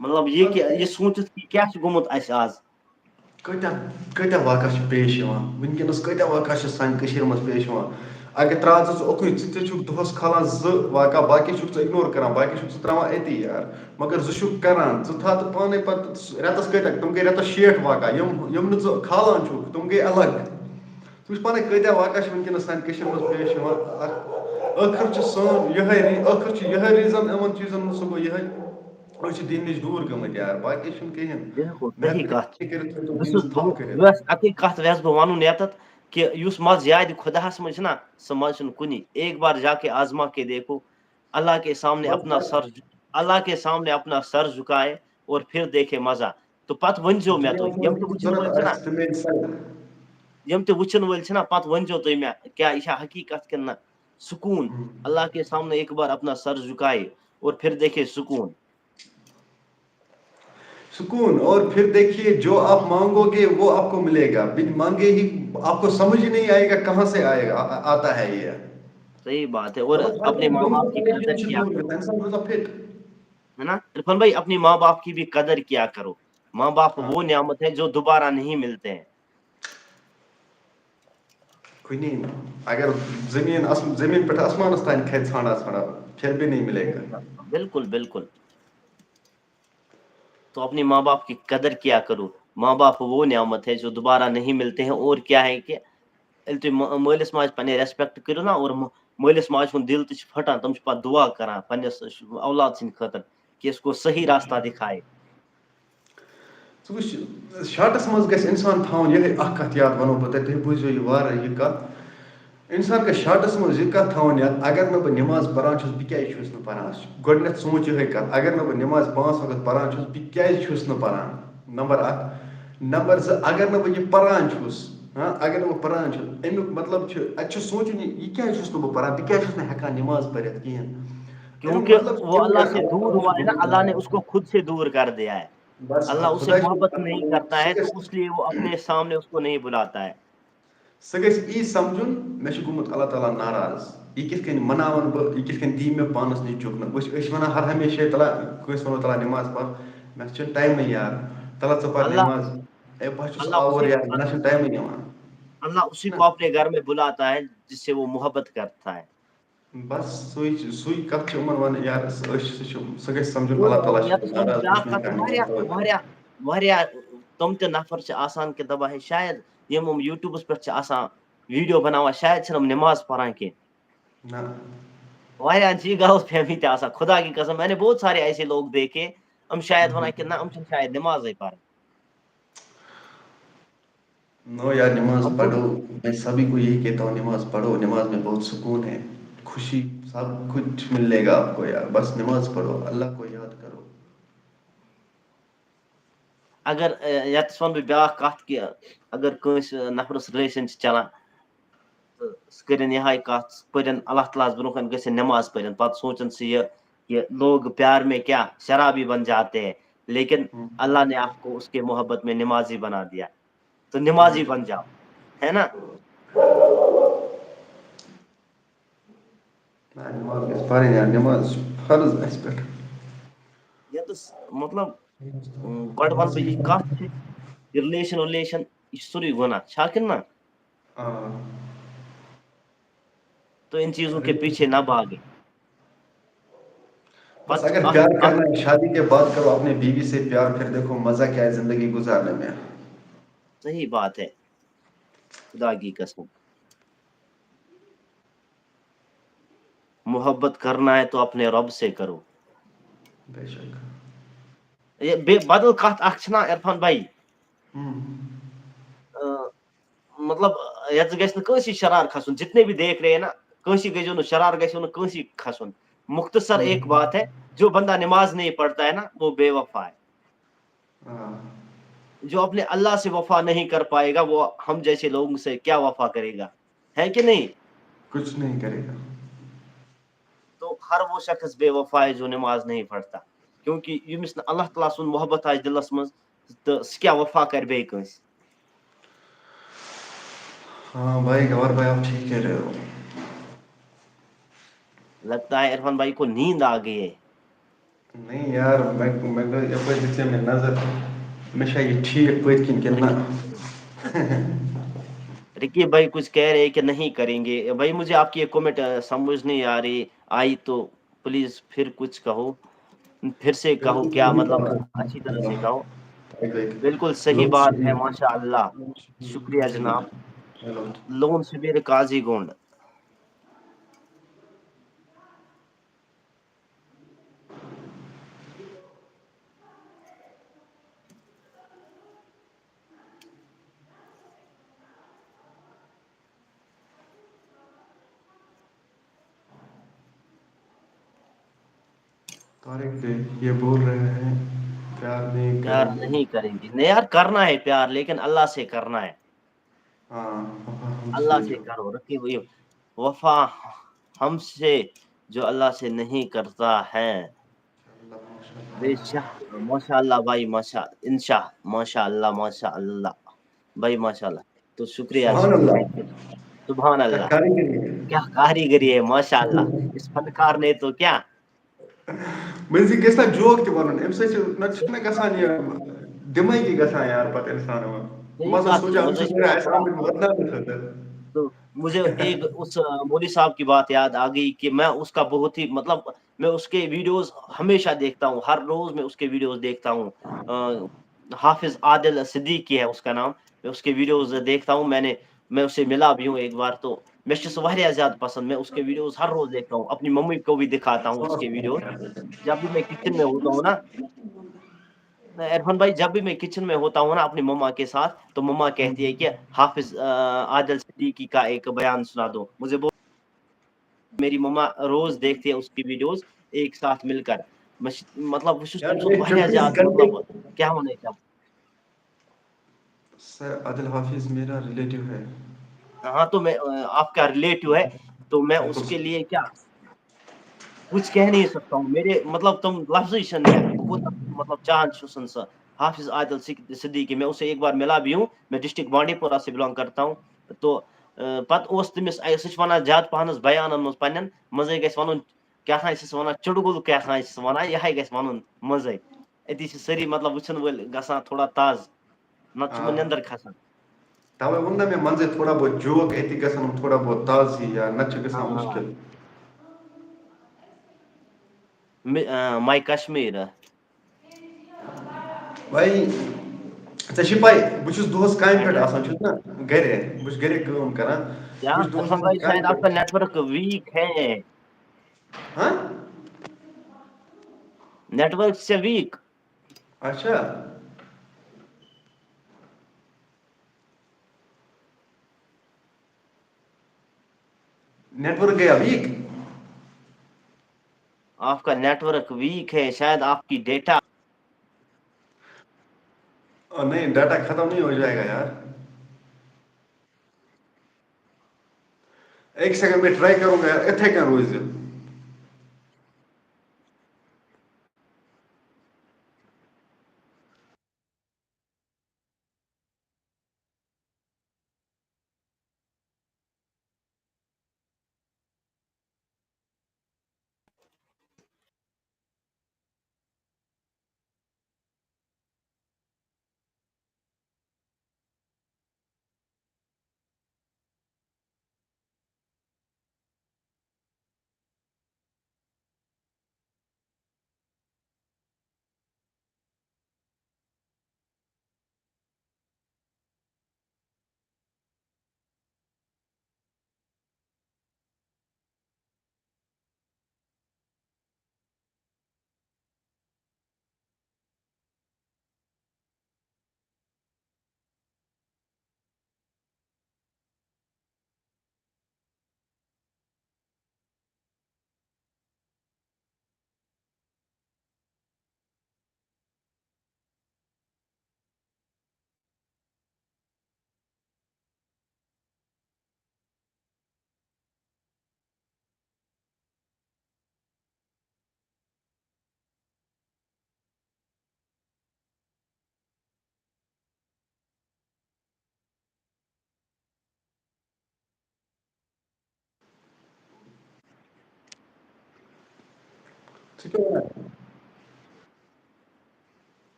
مطلب یہ کہ یہ سوٗنچِتھ کہ کیٛاہ چھُ گوٚمُت اَسہِ آز. کۭتیاہ واقع چھِ پیش یِوان وٕنکیٚنس کۭتیاہ واقع چھِ سانہِ کٔشیٖرِ منٛز پیش یِوان. اگر ترٛاو ژٕ اوٚکنُے ژٕ تہِ چھُکھ دۄہس کھالان 2 واقع باقٕے چھُکھ ژٕ اِگنور کران باقٕے چھُکھ ژٕ ترٛاوان أتی یار مگر 2 چھُکھ کران ژٕ تھاو تہٕ پانے پتہٕ رٮ۪تس کۭتیاہ تِم گٔے رٮ۪تس 60 واقع یِم نہٕ ژٕ کھالان چھُکھ تِم گٔے الگ. ژٕ وٕچھ پانے کۭتیاہ واقع چھِ وٕنکیٚنس سانہِ کٔشیٖرِ منٛز پیش یِوان. ٲخر چھُ سون یِہے ریٖزن یِمن چیٖزن منٛز سُہ گوٚو یِہے أسۍ چھِ دیٖن نِش دوٗر گٔمٕتۍ یار باقٕے چھُنہٕ کِہیٖنۍ. بالکل صحیح کتھ کٔرِتھ بہٕ دیٖنس چھُس تھپھ کٔرِتھ. بس اکٕے کتھ ویژٕ بہٕ ونُن ییٚتٮ۪تھ کہ یُس مزٕ یادِ خۄداہس منٛز چھُنہ سُہ مزٕ چھُنہٕ کُنی. ایک بار جا کے آزما کے دیکھو اللہ کے سامنے اپنا سر جھکائے اور پھر دیکھے مزہ. تو پتہٕ ؤنۍزیو مےٚ تُہۍ یِم تہِ وٕچھن وٲلۍ چھِنہ پتہٕ ؤنۍزیو تُہۍ مےٚ کیٛاہ یہِ چھا حقیٖقت کِنہٕ نہ. سکون اللہ کے سامنے ایک بار اپنا سر جھکائے اور پھر دیکھے سکون. سکون اور پھر دیکھیے جو آپ مانگو گے وہ آپ کو ملے گا. بن مانگے ہی آپ کو سمجھ ہی نہیں آئے گا کہاں سے آتا ہے یہ. صحیح بات ہے. اور اپنے ماں باپ کی قدر کیا کرو ہے نا عرفان بھائی. اپنی ماں باپ کی بھی قدر کیا کرو. ماں باپ وہ نعمت ہے جو دوبارہ نہیں ملتے ہیں. کُنی اگر زمین پٮ۪ٹھ آسمانس تانۍ کھژِ ژھانڈا پھر بھی نہیں ملے گا. بالکل بالکل. تو اپنی ماں باپ کی قدر کیا کرو. ماں باپ وہ نعمت ہے جو دوبارہ نہیں ملتے ہیں. اور کیا ہے کہ ییٚلہِ تُہۍ مٲلِس ماجہِ پنٕنۍ ریسپیکٹ کٔرِو نا اور مٲلِس ماجہِ ہُنٛد دِل تہِ چھُ پھٹان تِم چھِ پتہٕ دُعا کران پننِس اولاد سٕنٛدِ خٲطرٕ کہ اس کو صحیح راستہ دکھائے. ژٕ وٕچھ شاٹس منٛز گژھِ اِنسان تھاوُن یِہے اکھ کتھ یاد ونو بہٕ تۄہہِ تُہۍ بوٗزِو یہِ وارٕ یہِ کتھ. اِنسان گژھِ شاٹس منٛز یہِ کتھ تھاوُن یاد اگر نہٕ بہٕ نٮ۪ماز پران چھُس بہٕ کیازِ چھُس نہٕ پران. گۄڈٕنیتھ سونٛچ یِہے کتھ اگر نہٕ بہٕ نٮ۪ماز 5 وقت پران چھُس بہٕ کیازِ چھُس نہٕ پران. نمبر 1. نمبر 2 اگر نہٕ بہٕ یہِ پران چھُس اگر نہٕ بہٕ پران چھُس امیُک مطلب چھُ اتہِ چھُ سونٛچُن یہِ کیازِ چھُس نہٕ بہٕ پران بہٕ کیازِ چھُس نہٕ ہٮ۪کان نٮ۪ماز پٔرِتھ کِہینۍ. کیونکہ وہ اللہ سے دور ہوا ہے نا. اللہ نے اس کو خود سے دور کر دیا ہے. اللہ اسے محبت نہیں کرتا ہے تو اس لیے وہ اپنے سامنے اس کو نہیں بلاتا ہے. سُہ گژھِ یی سمجھُن مےٚ چھُ گوٚمُت اللہ تعالیٰ ناراض. یہِ کِتھ کٔنۍ مناوَن بہٕ یہِ کِتھ کٔنۍ دی مےٚ پانَس نِش چُکنہٕ. أسۍ چھِ وَنان ہر ہمیشہ تَلہ کٲنٛسہِ وَنو تَلہ نٮ۪ماز پَر مےٚ چھُنہٕ ٹایمٕے یار. تَلہ ژٕ پَر نٮ۪ماز اے بہٕ چھُس آوُر یار مےٚ نہ چھُنہٕ ٹایمٕے یِوان. اللہ اسی کو اپنے گھر میں بلاتا ہے جس سے وہ محبت کرتا ہے. بس سُے کتھ چھِ یِمن وَنٕنۍ یار سُہ گژھِ سمجھُن اللہ تعالیٰ چھُ ناراض. واریاہ تِم تہِ نفر چھِ آسان کہِ دپان ہے شاید یِم یوٗٹیوٗبس پٮ۪ٹھ چھِ آسان ویٖڈیو بناوان شاید چھِنہٕ یِم نٮ۪ماز پران کینٛہہ. نہ واریاہن چھِ یہِ غلط فہمی تہِ آسان خدا کی قسم. میں نے بہت سارے ایسے لوگ دیکھے ہم شاید ونان کہ نہ ہم چھِنہٕ شاید نٮ۪مازے پران. نو یار نماز پڑھو میں سبھی کو یہی کہتا ہوں نماز پڑھو. نماز میں بہت سکون ہے خوشی سب کچھ ملے گا آپ کو یار. بس نماز پڑھو اللہ کو یاد کرو. اگر یتس ون بہٕ بیاکھ کتھ کہ اگر کٲنٛسہِ نفرس رِلیشن چھِ چلان تہٕ سُہ کٔرِنۍ یِہے کتھ سُہ پٔرِنۍ اللہ تعالیٰ ہس برونٛہہ کَنہِ گٔژھِنۍ نٮ۪ماز پٔرِنۍ پتہٕ سونٛچن سُہ یہِ کہ لوگ پیار میں کیا شرابی بن جاتے ہیں لیکن اللہ نے آپ کو اس کے محبت میں نمازی بنا دیا تو نمازی بن جاؤ ہے نا. نماز گژھِ پرٕنۍ یار نماز چھِ فرض اَسہِ پٮ۪ٹھ. یتس مطلب گۄڈٕ ونہٕ بہٕ یہِ کتھ چھِ یہِ رِلیشن یہِ چھُ سورُے گۄناہ چھا کِنہٕ نہ. تو ان چیزوں کے پیچھے نہ بھاگے. بس اگر پیار کرنا ہے شادی کے بعد کرو اپنے بیوی سے پیار پھر دیکھو مزہ کیا ہے زندگی گزارنے میں. صحیح بات ہے خدا کی قسم. محبت کرنا ہے تو اپنے رب سے کرو. بے شک. بیٚیہِ بدل کتھ اکھ چھِنہ عرفان بھائی مطلب یتھ گژھِ نہٕ کٲنٛسہِ شرار کھسُن جتنے بھی دیکھ رہے ہیں نا کنسی گژھو نہٕ شرار گژھو نہٕ کنسی کھسُن. مختصر ایک بات ہے, جو بندہ نماز نہیں پڑھتا ہے نا وہ بے وفا ہے. ہاں جو اپنے اللہ سے وفا نہیں کر پائے گا وہ ہم جیسے لوگوں سے کیا وفا کرے گا, ہے کہ نہیں؟ کچھ نہیں کرے گا. تو ہر وہ شخص بے وفا ہے جو نماز نہیں پڑھتا, کیونکہ یمس نہٕ اللہ تعالیٰ سُنٛد محبت آسہِ دلس منٛز تہٕ سُہ کیٛاہ وفا کرِ بیٚیہِ کٲنٛسہِ. ہاں بھائی گور بھائی آپ ٹھیک کہہ رہے ہو. لگتا ہے عرفان بھائی کو نیند آ گئی ہے. نہیں یار میں یپٲرۍ دِژے مےٚ نظر مےٚ چھا یہ ٹھیک پٔتۍ کِنۍ کِنہٕ نہ. رکی بھائی کچھ کہہ رہے کہ نہیں کریں گے. بھائی مجھے آپ کی ایک کمنٹ سمجھ نہیں آ رہی, آئی تو پلیز پھر کچھ کہو, پھر سے کہو, کیا مطلب اچھی طرح سے کہو. بالکل صحیح بات ہے, ماشاء اللہ, شکریہ جناب. لون شبیر قاضی گونڈ. طارق یہ بول رہے ہیں پیار نہیں پیار کریں گے. نہیں کریں گے, نہیں یار کرنا ہے پیار, لیکن اللہ سے کرنا ہے. ہاں ہم اللہ سے جو کرو. رکھی ہوئی وفا ہم سے جو اللہ سے نہیں کرتا ہے. بے شک, ماشاء اللہ بھائی, ماشاء انشاء, ماشاء اللہ, ماشاء اللہ بھائی, ماشاء اللہ. تو شکریہ سبحان شکریہ, اللہ سبحان اللہ. کیا کاریگری ہے ماشاء اللہ اس فنکار نے, تو کیا. مٔنٛزۍ گژھِ نا جوک تہِ وَنُن اَمہِ سۭتۍ چھُ نَتہٕ چھُنہ گژھان یہِ دِمٲغی گژھان یار پَتہٕ اِنسان وۄنۍ صحیح بہٕ ہسا بات ہے, سونٛچان بہٕ مزے چھُس تھوڑا اَسہِ تھوڑا. آمٕتۍ واتناونہٕ خٲطرٕ. تو مجھے ایک اس مولوی صاحب کی بات یاد آ گئی کہ میں اس کا بہت ہی مطلب میں اس کے ویڈیوز ہمیشہ دیکھتا ہوں, ہر روز میں اس کے ویڈیوز دیکھتا ہوں. حافظ عادل صدیقی ہے اس کا نام. میں اس کے ویڈیوز دیکھتا ہوں. میں اسے ملا بھی ہوں ایک بار, تو میں سُہ واریاہ زیادہ پسند. میں اس کے ویڈیوز ہر روز دیکھتا ہوں, اپنی ممی کو بھی دکھاتا ہوں اس کے ویڈیوز. جب بھی میں کچن میں ہوتا ہوں نا عرفان بھائی, جب بھی میں کچن میں ہوتا ہوں نا اپنی مما کے ساتھ, تو مما کہتی ہے کہ حافظ عادل صدیقی کا ایک بیان سنا دو مجھے. میری مما روز دیکھتی ہے اس کی ویڈیوز ایک ساتھ مل کر. مطلب وہ یار تم میں واریاہ 24 زیادہ گھنٹے مطلب کیا ہونے کا. سر عادل حافظ میرا ریلیٹو ہے. ہاں تو میں آپ کا ریلیٹو ہے, تو میں اس کے لیے کیا کچھ کہہ نہیں سکتا ہوں. میرے مطلب تم لفظ مطلب چاہن چھسن سا حافظ عادل صدیقی. میں اسے ایک بار ملا بھی ہوں. میں ڈسٹرکٹ بانڈی پورہ سے بلانگ کرتا ہوں. تو پتہٕ اوس تٔمِس سُہ چھُ وَنان زیادٕ پَہنَس بیانَن منٛز پنٛنٮ۪ن منٛزٕے گژھِ وَنُن کیٛاہ تھام چھِس وَنان چُڑگُل کیٛاہ تھام چھِس وَنان, یِہوٚے گژھِ وَنُن منٛزَے. أتی چھِ سٲری مطلب وٕچھَن وٲلۍ گژھان تھوڑا تازٕ, نَتہٕ چھُ یِمَن نیٚنٛدٕر کھَسان. تَوَے ووٚن نا مےٚ منٛزَے تھوڑا بہت جوک أتی گژھن یِم تھوڑا بہت تازٕ ہی یا نَتہٕ چھُ گژھان مُشکِل. ماے کشمیٖر بھائی ژےٚ چھِ پَے بہٕ چھُس دۄہَس کامہِ پٮ۪ٹھ آسان چھُس نا گَرے, بہٕ چھُس گَرے کٲم کران. کیا بہٕ چھُس دۄہَس عرفان آسان بھائی شاید کامہِ آپ کا پٮ۪ٹھ. نیٹ ورک ویک ہے. ہاں نیٹ ورک سے ویک. اچھا نیٹ ورک گیا ویک. آپ کا نیٹ ورک ویک ہے, شاید آپ کی ڈیٹا. نہیں ڈاٹا ختم نہیں ہو جائے گا یار. ایک سیکنڈ میں ٹرائی کروں گا یار, اِتھَے کٔنۍ روزِ.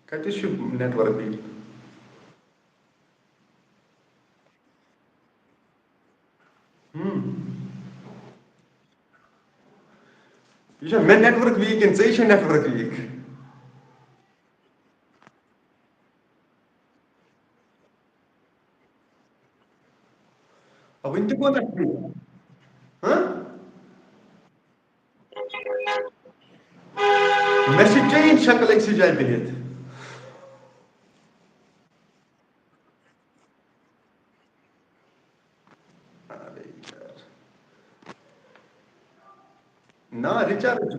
کتہِ چھُ نیٹ ورک ویٖک؟ یہ چھا مےٚ نیٹ ورک ویٖک کِنہٕ ژےٚ چھُ نیٹ ورک ویٖک؟ وٕنہِ تہِ کوتاہ مےٚ چھِ چٲنۍ شکل أکسٕے جایہِ بِہِتھ. نہ ریچارج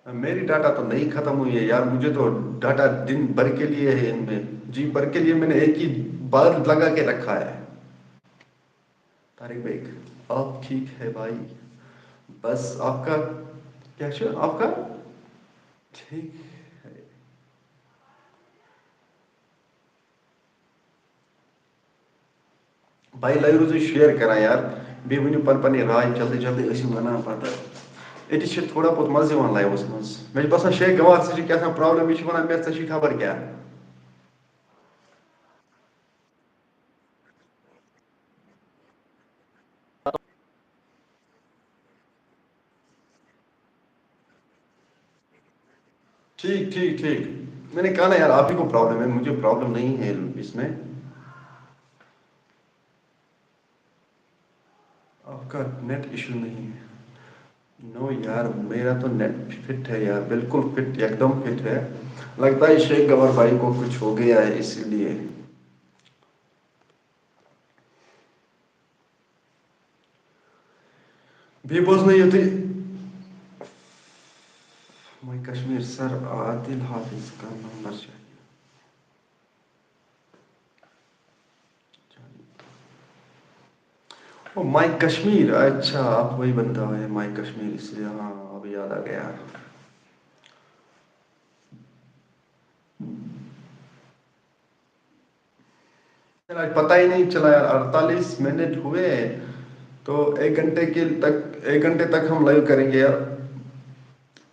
میری ڈاٹا تو نہیں ختم ہوئی ہے یار. مجھے تو ڈاٹا دن بھر کے لیے ہے ان میں. جی بھر کے لیے میں نے ایک ہی بار لگا کے رکھا ہے. طارق بیگ آپ ٹھیک ہے بھائی؟ بس آپ کا کیا ہے آپ کا ٹھیک ہے. بھائی لایو روزو شیئر کران یار. بیٚیہِ ؤنِو پَنٕنۍ پَنٕنۍ راے جلدی جلدی ٲسِو وَنان پَتہٕ. أتی چھِ تھوڑا بہت مَزٕ یِوان لایوَس منٛز. مےٚ چھِ باسان شیخ گوار سۭتۍ چھِ کیٛاہ پرٛابلِم. یہِ چھِ وَنان مےٚ ژےٚ چھُے خبر کیٛاہ. ٹھیک ٹھیک ٹھیک. میں نے کہا نا یار آپ ہی کو پرابلم ہے, مجھے پرابلم نہیں ہے اس میں. آپ کا نیٹ ایشو نہیں ہے. نو یار میرا تو نیٹ فٹ ہے یار, بالکل فٹ, ایک دم فٹ ہے. لگتا ہے شیخ گوار بھائی کو کچھ ہو گیا ہے اسی لیے. بیٚیہِ بوزنٲیِو تُہۍ مائی کشمیر سر عادل حافظ کا نمبر چاہیے. مائی کشمیر, اچھا آپ وہی بندہ ہے مائی کشمیر, اس لیے ہاں اب یاد آ گیا. پتہ ہی نہیں چلا یار, 48 منٹ ہوئے تو 1 گھنٹے تک ہم لائیو کریں گے یار.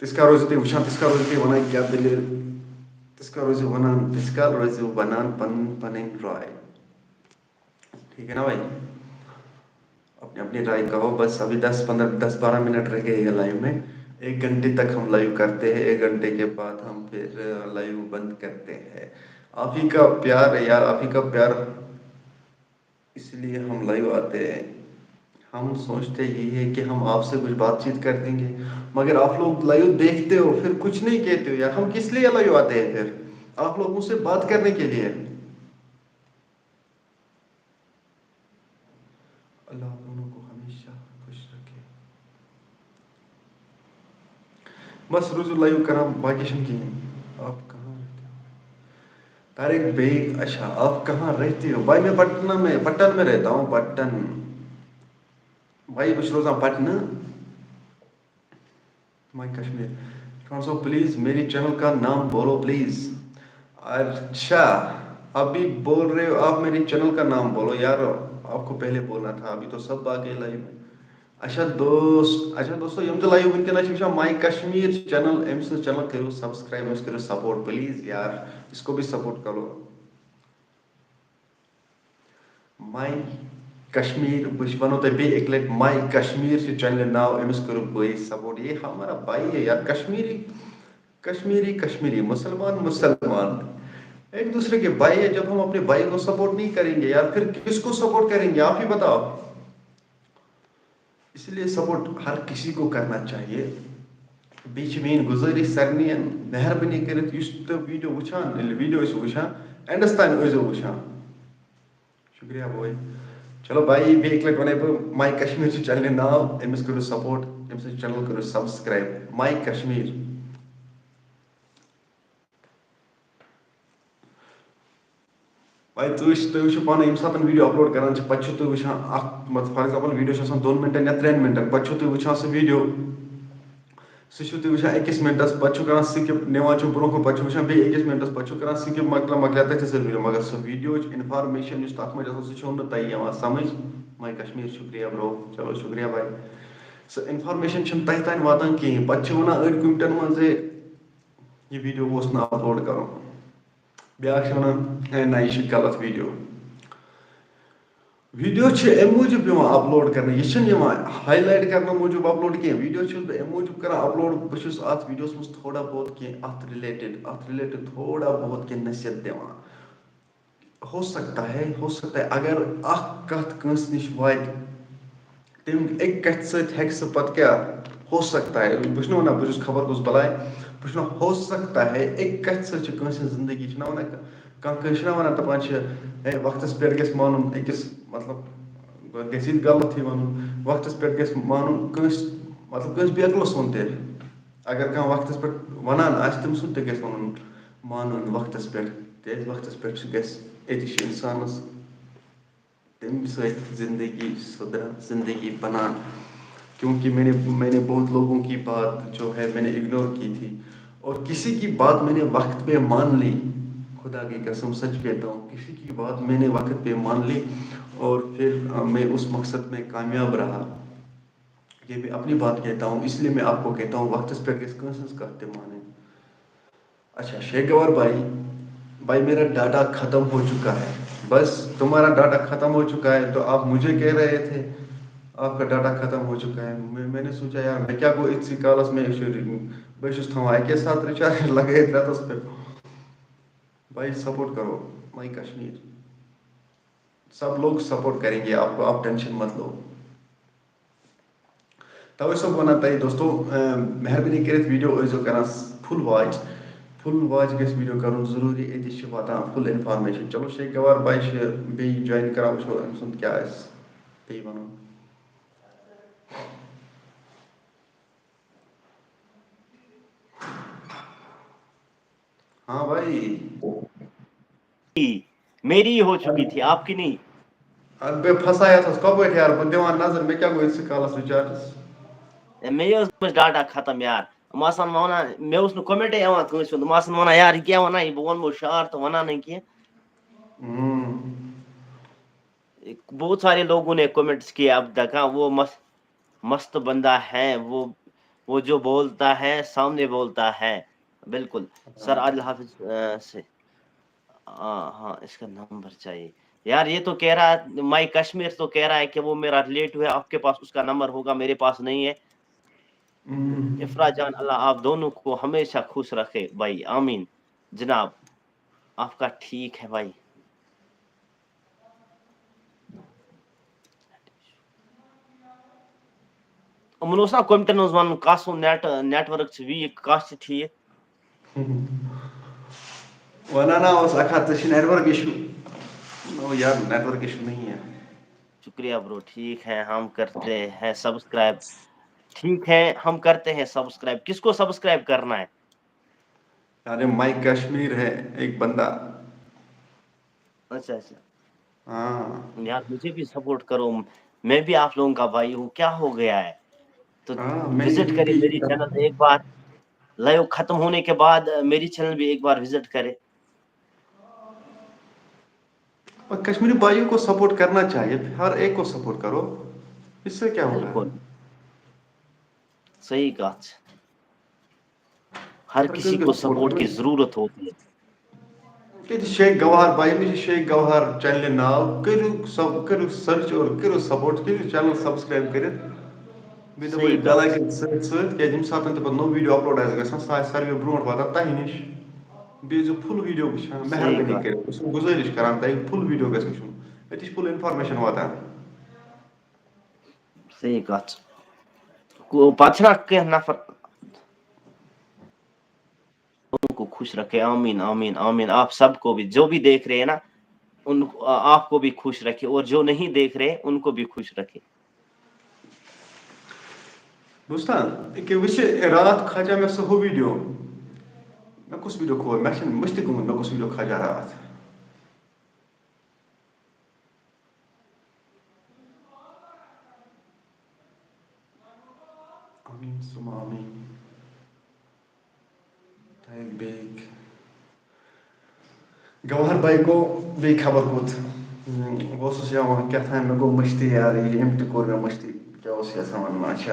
تِژھ کال روزِو تُہۍ وٕچھان, تِژھ کال روزِو تُہۍ وَنان کیٛاہ دٔلیٖل, تِژھ کال روزِو وَنان پَنٕنۍ راے. ٹھیک ہے نا بھائی, اپنی اپنی رائے کہو. بس ابھی 10-12 منٹ رہ گئے لائیو میں. 1 گھنٹے تک ہم لائیو کرتے ہیں, 1 گھنٹے کے بعد ہم پھر لائیو بند کرتے ہیں. آپ ہی کا پیار ہے یار, آپ ہی کا پیار, اس لیے ہم لائیو آتے ہیں. ہم سوچتے یہی ہے کہ ہم آپ سے کچھ بات چیت کر دیں گے, مگر آپ لوگ لائیو دیکھتے ہو پھر کچھ نہیں کہتے ہو یار. ہم کس لیے لائیو آتے ہیں پھر؟ آپ لوگوں سے بات کرنے کے لیے. اللہ آپ دونوں کو ہمیشہ خوش رکھے. بس روزو لائیو کران, باقی چھُنہٕ کِہیٖنۍ. آپ کہاں رہتے ہو طارق بیگ؟ اچھا آپ کہاں رہتے ہو بھائی؟ میں پٹن میں رہتا ہوں, پٹن بھائی. بہٕ چھُس روزان پٹنہٕ. مائی کشمیر ٹرانسو پلیز میری چینل کا نام بولو پلیز. اچھا ابھی بول رہے ہو آپ میری چینل کا نام بولو یار. آپ کو پہلے بولنا تھا, ابھی تو سب آ گئے لائیو میں. اچھا دوستو یِم تہِ لایِو وٕنکٮ۪نس چھِ وٕچھان مائی کشمیٖر چینل, أمۍ سٕنٛز چینل کٔرِو سبسکرایب, أمِس کٔرِو سپورٹ پلیٖز یار. اس کو بھی سپورٹ کرو. مائی کشمیر, بہٕ وَنو تۄہہِ بیٚیہِ اَکہِ لٹہِ مائی کشمیر چھِ چینلہِ ناو, أمِس کٔرِو بھٲیی سپورٹ. یہ ہمارا بھائی ہے یار, کشمیری مسلمان ایک دوسرے کے بھائی ہے. جب ہم اپنے بھائی کو سپورٹ نہیں کریں گے یار, پھر کس کو سپورٹ کریں گے آپ ہی بتاؤ. اس لیے سپورٹ ہر کسی کو کرنا چاہیے. بیٚیہِ چھِ میٛٲنۍ گُزٲرِش سارنِیَن, مہربٲنی کٔرِتھ یُس تہِ ویٖڈیو وٕچھان, ییٚلہِ ویٖڈیو ٲسِو وٕچھان اینڈَس تانۍ ٲسۍزیو وٕچھان. شُکریہ بوے. چلو بھائی بیٚیہِ اَکہِ لٹہِ وَنَے بہٕ مائی کشمیٖر چھِ چینلہِ ناو, أمِس کٔرِو سپورٹ, أمۍ سٕنٛز چینل کٔرِو سبسکرایب. مائی کشمیٖر. بھائی تُہۍ وٕچھِو پانَے ییٚمہِ ساتہٕ ویٖڈیو اپلوڈ کران چھِ, پَتہٕ چھِو تُہۍ وٕچھان اکھ فار ایگزامپل ویٖڈیو چھِ آسان 2 منٹن یا 3 منٹن, پَتہٕ چھِو تُہۍ وٕچھان سُہ ویٖڈیو, سُہ چھِو تُہۍ وٕچھان 1 مِنٹس, پَتہٕ چھِو کران سِکِپ, نِوان چھِو برونٛہہ کُن, پَتہٕ چھِو وٕچھان بیٚیہِ 1 مِنٹس, پَتہٕ چھِو کران سِکِپ, مۄکلیو تٔتھۍ سۭتۍ ویٖڈیو. مگر سُہ ویٖڈیوٕچ اِنفارمیشن یُس تَتھ منٛز چھِ آسان سُہ چھُو نہٕ تۄہہِ یِوان سمجھ. مائی کشمیر شکریہ برو چلو شکریہ بھائی سو انفارمیشن چھنہٕ تۄہہِ تانۍ واتان کِہیٖنۍ پَتہٕ چھِ وَنان أڑۍ کُمٹَن منٛز یہِ ویٖڈیو اوس نہٕ اَپلوڈ کَرُن بیٛاکھ چھِ وَنان ہے نہ یہِ چھُ غلط ویٖڈیو ویٖڈیو چھِ اَمہِ موٗجوٗب یِوان اَپلوڈ کَرنہٕ یہِ چھِنہٕ یِوان ہاے لایٹ کَرنہٕ موٗجوٗب اَپلوڈ کینٛہہ ویٖڈیو چھُس بہٕ اَمہِ موٗجوٗب کَران اَپلوڈ بہٕ چھُس اَتھ ویٖڈیوَس منٛز تھوڑا بہت کینٛہہ اَتھ رِلیٹِڈ تھوڑا بہت کینٛہہ نصیحت دِوان ہو سکتا ہے اگر اَکھ کَتھ کٲنٛسہِ نِش واتہِ تَمہِ اَکہِ کَتھِ سۭتۍ ہیٚکہِ سُہ پَتہٕ کیٛاہ ہو سکتا ہے بہٕ چھُس نہٕ وَنان بہٕ چھُس خبر کُس بَلاے بہٕ چھُس وَنان ہو سکتا ہے اَکہِ کَتھِ سۭتۍ چھِ کٲنٛسہِ ہٕنٛز زندگی چھِنہ وَنان کانٛہہ کٲنٛسہِ چھِنہ وَنان دَپان چھِ ہے وقتَس پٮ۪ٹھ گژھِ مانُن أکِس مطلب گژھِ یہِ غلط یہِ وَنُن وقتَس پٮ۪ٹھ گژھِ مانُن کٲنٛسہِ مطلب کٲنٛسہِ بے عقلہٕ سُنٛد تہِ اگر کانٛہہ وقتَس پٮ۪ٹھ وَنان آسہِ تٔمۍ سُنٛد تہِ گژھِ وَنُن مانُن وقتَس پٮ۪ٹھ کیٛازِ وقتَس پٮ۪ٹھ چھُ گژھِ أتی چھِ اِنسانَس تَمہِ سۭتۍ زندگی سُدھران زندگی بنان کیونکہ میں نے بہت لوگوں کی بات جو ہے میں نے اگنور کی تھی اور کسی کی بات میں نے وقت پہ مان لی خدا کی قسم سچ کہتا ہوں کسی کی بات میں نے وقت پہ مان لی اور پھر میں اس مقصد میں کامیاب رہا یہ میں اپنی بات کہتا ہوں اس لیے میں آپ کو کہتا ہوں وقت پہ کس کانسنس کرتے مانے اچھا شیخ گوار بھائی میرا ڈاٹا ختم ہو چکا ہے بس تمہارا ڈاٹا ختم ہو چکا ہے تو آپ مجھے کہہ رہے تھے آپ کا ڈاٹا ختم ہو چکا ہے میں نے سوچا یار میں کیا گوٚو أتھۍ کالس میں بہٕ چھُس تھاوان اَکے ساتہٕ رِچارٕج لگٲیِتھ رٮ۪تس پٮ۪ٹھ بھائی سپورٹ کرو مائی کشمیر سب لوگ سپورٹ کریں گے آپ کو آپ ٹینشن مت لو توے چھُسو بہٕ وَنان تۄہہِ دوستو مہربٲنی کٔرِتھ ویٖڈیو ٲسۍزیو کران فُل واچ گژھِ ویٖڈیو کَرُن ضروٗری أتی چھِ واتان فُل اِنفارمیشن چلو شیخ گوار بھائی چھِ بیٚیہِ جویِن کران وٕچھو أمۍ سُنٛد کیٛاہ آسہِ بیٚیہِ وَنُن ہاں بھائی میری ہی ہو چکی تھی آپ کی نہیں بے پھسایا تھس کپٲٹھۍ یار بہٕ دِوان نظر مےٚ کیٛاہ گوٚو أتھۍ کالس رِچارجس مےٚ اوس ڈاٹا ختم یار یِم آسان وَنان مےٚ اوس نہٕ کومٮ۪نٹے یِوان کٲنٛسہِ ہُنٛد یِم آسان وَنان یار یہِ کیٛاہ وَنان یہِ بہٕ وَنمو شعار تہٕ وَنان نہٕ کینٛہہ بہت سارے لوگوں نے کمنٹس کیے اب تک وہ مست بندہ ہے وہ جو بولتا ہے سامنے بولتا ہے بالکل سر عادل حافظ سے ہاں اس کا نمبر چاہیے یار یہ تو کہہ رہا ہے مائی کشمیر تو کہہ رہا ہے کہ وہ میرا ریلیٹو ہے آپ کے پاس اس کا نمبر ہوگا میرے پاس نہیں ہے افرا جان اللہ آپ دونوں کو ہمیشہ خوش رکھے بھائی آمین جناب آپ کا ٹھیک ہے بھائی یِمن اوس نا کومٹن منٛز وَنُن کس سُنٛد نیٹ ؤرک چھُ ویٖک کس چھُ ٹھیٖک وَنان ہا اوس اکھ ہَتھ ژےٚ چھُے نیٹ ؤرک اِشوٗ یار نیٹ ورک ایشو نہیں ہے شکریہ برو ٹھیک ہے ہم کرتے ہیں سبسکرائب ٹھیک ہے ہم کرتے ہیں سبسکرائب کس کو سبسکرائب کرنا ہے ارے مائی کشمیر ہے ایک بندہ اچھا اچھا ہاں یار مجھے بھی سپورٹ کرو میں بھی آپ لوگوں کا بھائی ہوں کیا ہو گیا ہے تو ہاں میں وزٹ کرے میری چینل ایک بار لائیو ختم ہونے کے بعد میری چینل بھی ایک بار وزٹ کرے اور کشمیری بھائیوں کو سپورٹ کرنا چاہیے ہر ایک کو سپورٹ کرو اس سے کیا ہوگا بالکل صحیح بات ہر کسی کو سپورٹ کی ضرورت ہوتی ہے شیخ گوہر بھائی مےٚ چھُ شیخ گوہر چینلہِ ناو کٔرِو سٔرٕچ اور کٔرِو سپورٹ کٔرِو چینل سبسکرایب کٔرِتھ بیٚیہِ دَبٲیِو صحیح بیل کَتھ آیکن سۭتۍ سۭتۍ کیٛازِ ییٚمہِ ساتہٕ تہِ پَتہٕ نوٚو ویٖڈیو اپلوڈ آسہِ گژھان سُہ آسہِ ساروِیو برونٛٹھ واتان تۄہہِ نِش بیٚیہِ ٲسۍزیو فُل ویٖڈیو وٕچھان صحیح مہربٲنی کَتھ کٔرِتھ بہٕ چھُسو گُزٲرِش کران تۄہہِ فُل ویٖڈیو گژھِ وٕچھُن أتی چھِ فُل اِنفارمیشن واتان صحیح کَتھ پتہٕ چھِنہ کینٛہہ نفر کو خوش رکھے آمین آمین آمین آپ سب کو بھی جو بھی دیکھ رہے ہیں نا ان آپ کو بھی خوش رکھے اور جو نہیں دیکھ رہے ان کو بھی خوش رکھے بوٗزتھا أکیٛاہ وٕچھِ راتھ کھاجا مےٚ سُہ ہُہ ویٖڈیو مےٚ کُس ویٖڈیو کھول مےٚ چھِنہٕ مٔشتٕے گوٚمُت مےٚ کُس ویٖڈیو کھاجا راتھ آمیٖن سُمہ آمیٖن بیٚیہِ گوہر بھائی کو بیٚیہِ خبر کوٚت بہٕ اوسُس یَوان کیٛاہ تام مےٚ گوٚو مٔشتٕے یار یہِ أمۍ تہِ کوٚر مےٚ مٔشتٕے کیٛاہ اوس یَژھان وَنُن اچھا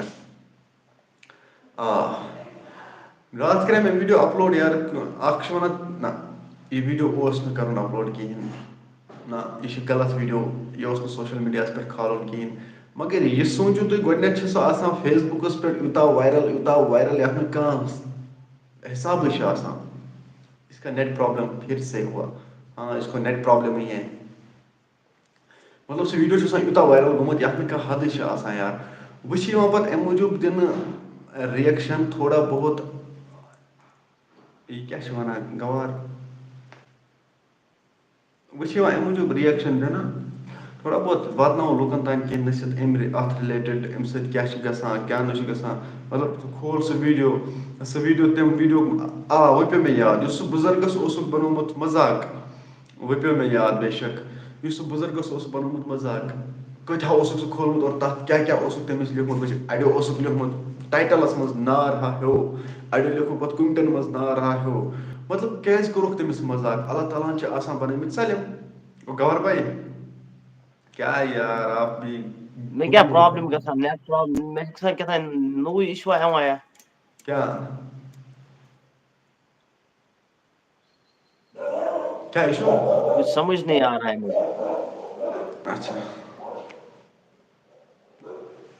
راتھ کَرے مےٚ ویٖڈیو اَپلوڈ یار اَکھ چھِ وَنان نہ یہِ ویٖڈیو اوس نہٕ کَرُن اَپلوڈ کِہیٖنۍ نہ یہِ چھِ غلط ویٖڈیو یہِ اوس نہٕ سوشَل میٖڈیاہَس پٮ۪ٹھ کھالُن کِہیٖنۍ مگر یہِ سوٗنٛچِو تُہۍ گۄڈٕنٮ۪تھ چھِ سُہ آسان فیس بُکَس پٮ۪ٹھ یوٗتاہ وایرَل یَتھ نہٕ کانٛہہ حِسابٕے چھِ آسان اس کا نیٹ پرٛابلم پھر سے ہوا ہاں اس کو نیٹ پرٛابلم ہی ہے مطلب سُہ ویٖڈیو چھُ آسان یوٗتاہ وایرَل گوٚمُت یَتھ نہٕ کانٛہہ حدٕے چھِ آسان یار وۄنۍ چھِ یِوان پَتہٕ اَمہِ موٗجوٗب دِنہٕ رِیَکشَن تھوڑا بہت یہِ کیٛاہ چھِ وَنان گوار وۄنۍ چھِ یِوان اَمہِ موٗجوٗب رِیَکشَن دِنہٕ تھوڑا بہت واتناوو لوٗکَن تام کینٛہہ نٔصیٖحت اَتھ رِلیٹِڈ اَمہِ سۭتۍ کیٛاہ چھِ گژھان کیٛاہ نہٕ چھِ گژھان مطلب کھول سُہ ویٖڈیو تَمہِ ویٖڈیو وۄنۍ پیوٚ مےٚ یاد یُس سُہ بُزرگَس اوسُکھ بنوومُت مزاق وۄنۍ پیوٚ مےٚ یاد بے شک یُس سُہ بُزرگَس اوس بنوومُت مزاق کۭتیٛاہ اوسُکھ سُہ کھولمُت اور تَتھ کیٛاہ کیٛاہ اوسُکھ تٔمِس لیوٗکھمُت وٕچھ اَڑیو اوسُکھ لیوٗکھمُت ٹایٹَلَس منٛز نار ہا ہیوٚو اَڑیو لیوٗکھمُت پَتہٕ کوٚمٹَن منٛز نار ہا ہیوٚو مطلب کیٛازِ کوٚرُکھ تٔمِس مزاق اللہ تعالیٰ ہَن چھِ آسان بنٲومٕتۍ سٲلِم گوار بھائی کیا یار آپ بھی مےٚ کیٛاہ پرٛابلِم گژھان نیٹ پرٛابلِم مےٚ چھِ گژھان کیٛاہ تام نوٚوُے اِشوٗا یِوان یا کیٛاہ کیٛاہ اِشوٗ کچھ سمجھ نہیں آ رہا ہے مجھے اچھا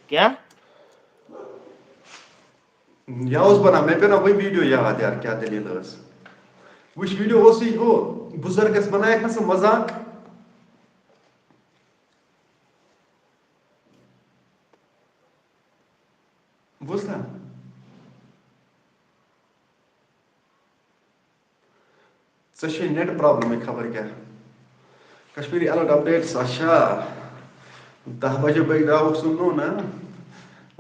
کیا یہِ اوس بنان مےٚ پیوٚو نا وۄنۍ ویٖڈیو یاد یار کیٛاہ دٔلیٖل ٲس وٕچھ ویٖڈیو اوسُے ہُہ بُزرگَس بنایَکھ نا سُہ مزاق بوٗزتھا ژےٚ چھے نٮ۪ٹ پرٛابلِمٕے خبر کیٛاہ کشمیٖری الرٹ اپڈیٹٕس اچھا 10 بجے بٲگۍ درٛاوُکھ سُہ نا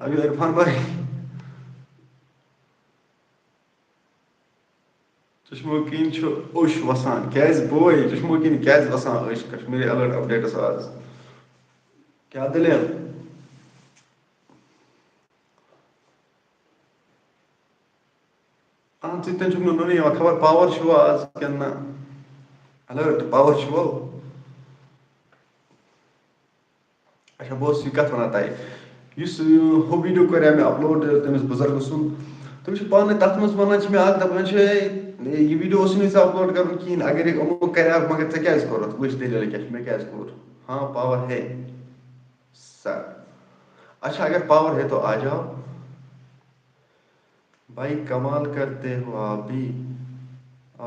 ابھی عرفان بھائی چشمو کِنۍ چھُ اوٚش وسان کیٛازِ بوے چشمو کِنۍ کیٛازِ وسان أچھ کشمیٖری الرٹ اپڈیٹٕس آز کیٛاہ دٔلیٖل ژٕ تہِ چھُکھ نہٕ نوٚنُے یِوان خبر پاور چھُوا آز کِنہٕ نہ الرٹ پاور چھُوا اچھا بہٕ اوسُس یہِ کَتھ وَنان تۄہہِ یُس ہُہ ویٖڈیو کَرے مےٚ اَپلوڈ تٔمِس بُزرگہٕ سُنٛد تٔمِس چھِ پانہٕ تَتھ منٛز وَنان چھِ مےٚ اَکھ دَپان چھِ یہِ ویٖڈیو اوسُے نہٕ ژےٚ اَپلوڈ کَرُن کِہیٖنۍ اگر یہِ یِمو کَریٛاکھ مگر ژےٚ کیٛازِ کوٚرُتھ وٕچھ دٔلیٖل کیٛاہ چھِ مےٚ کیٛازِ کوٚر ہاں پاور ہے سر اچھا اگر پاور ہے تو آ جاؤ بھائی کمال کرتے ہو آپ بھی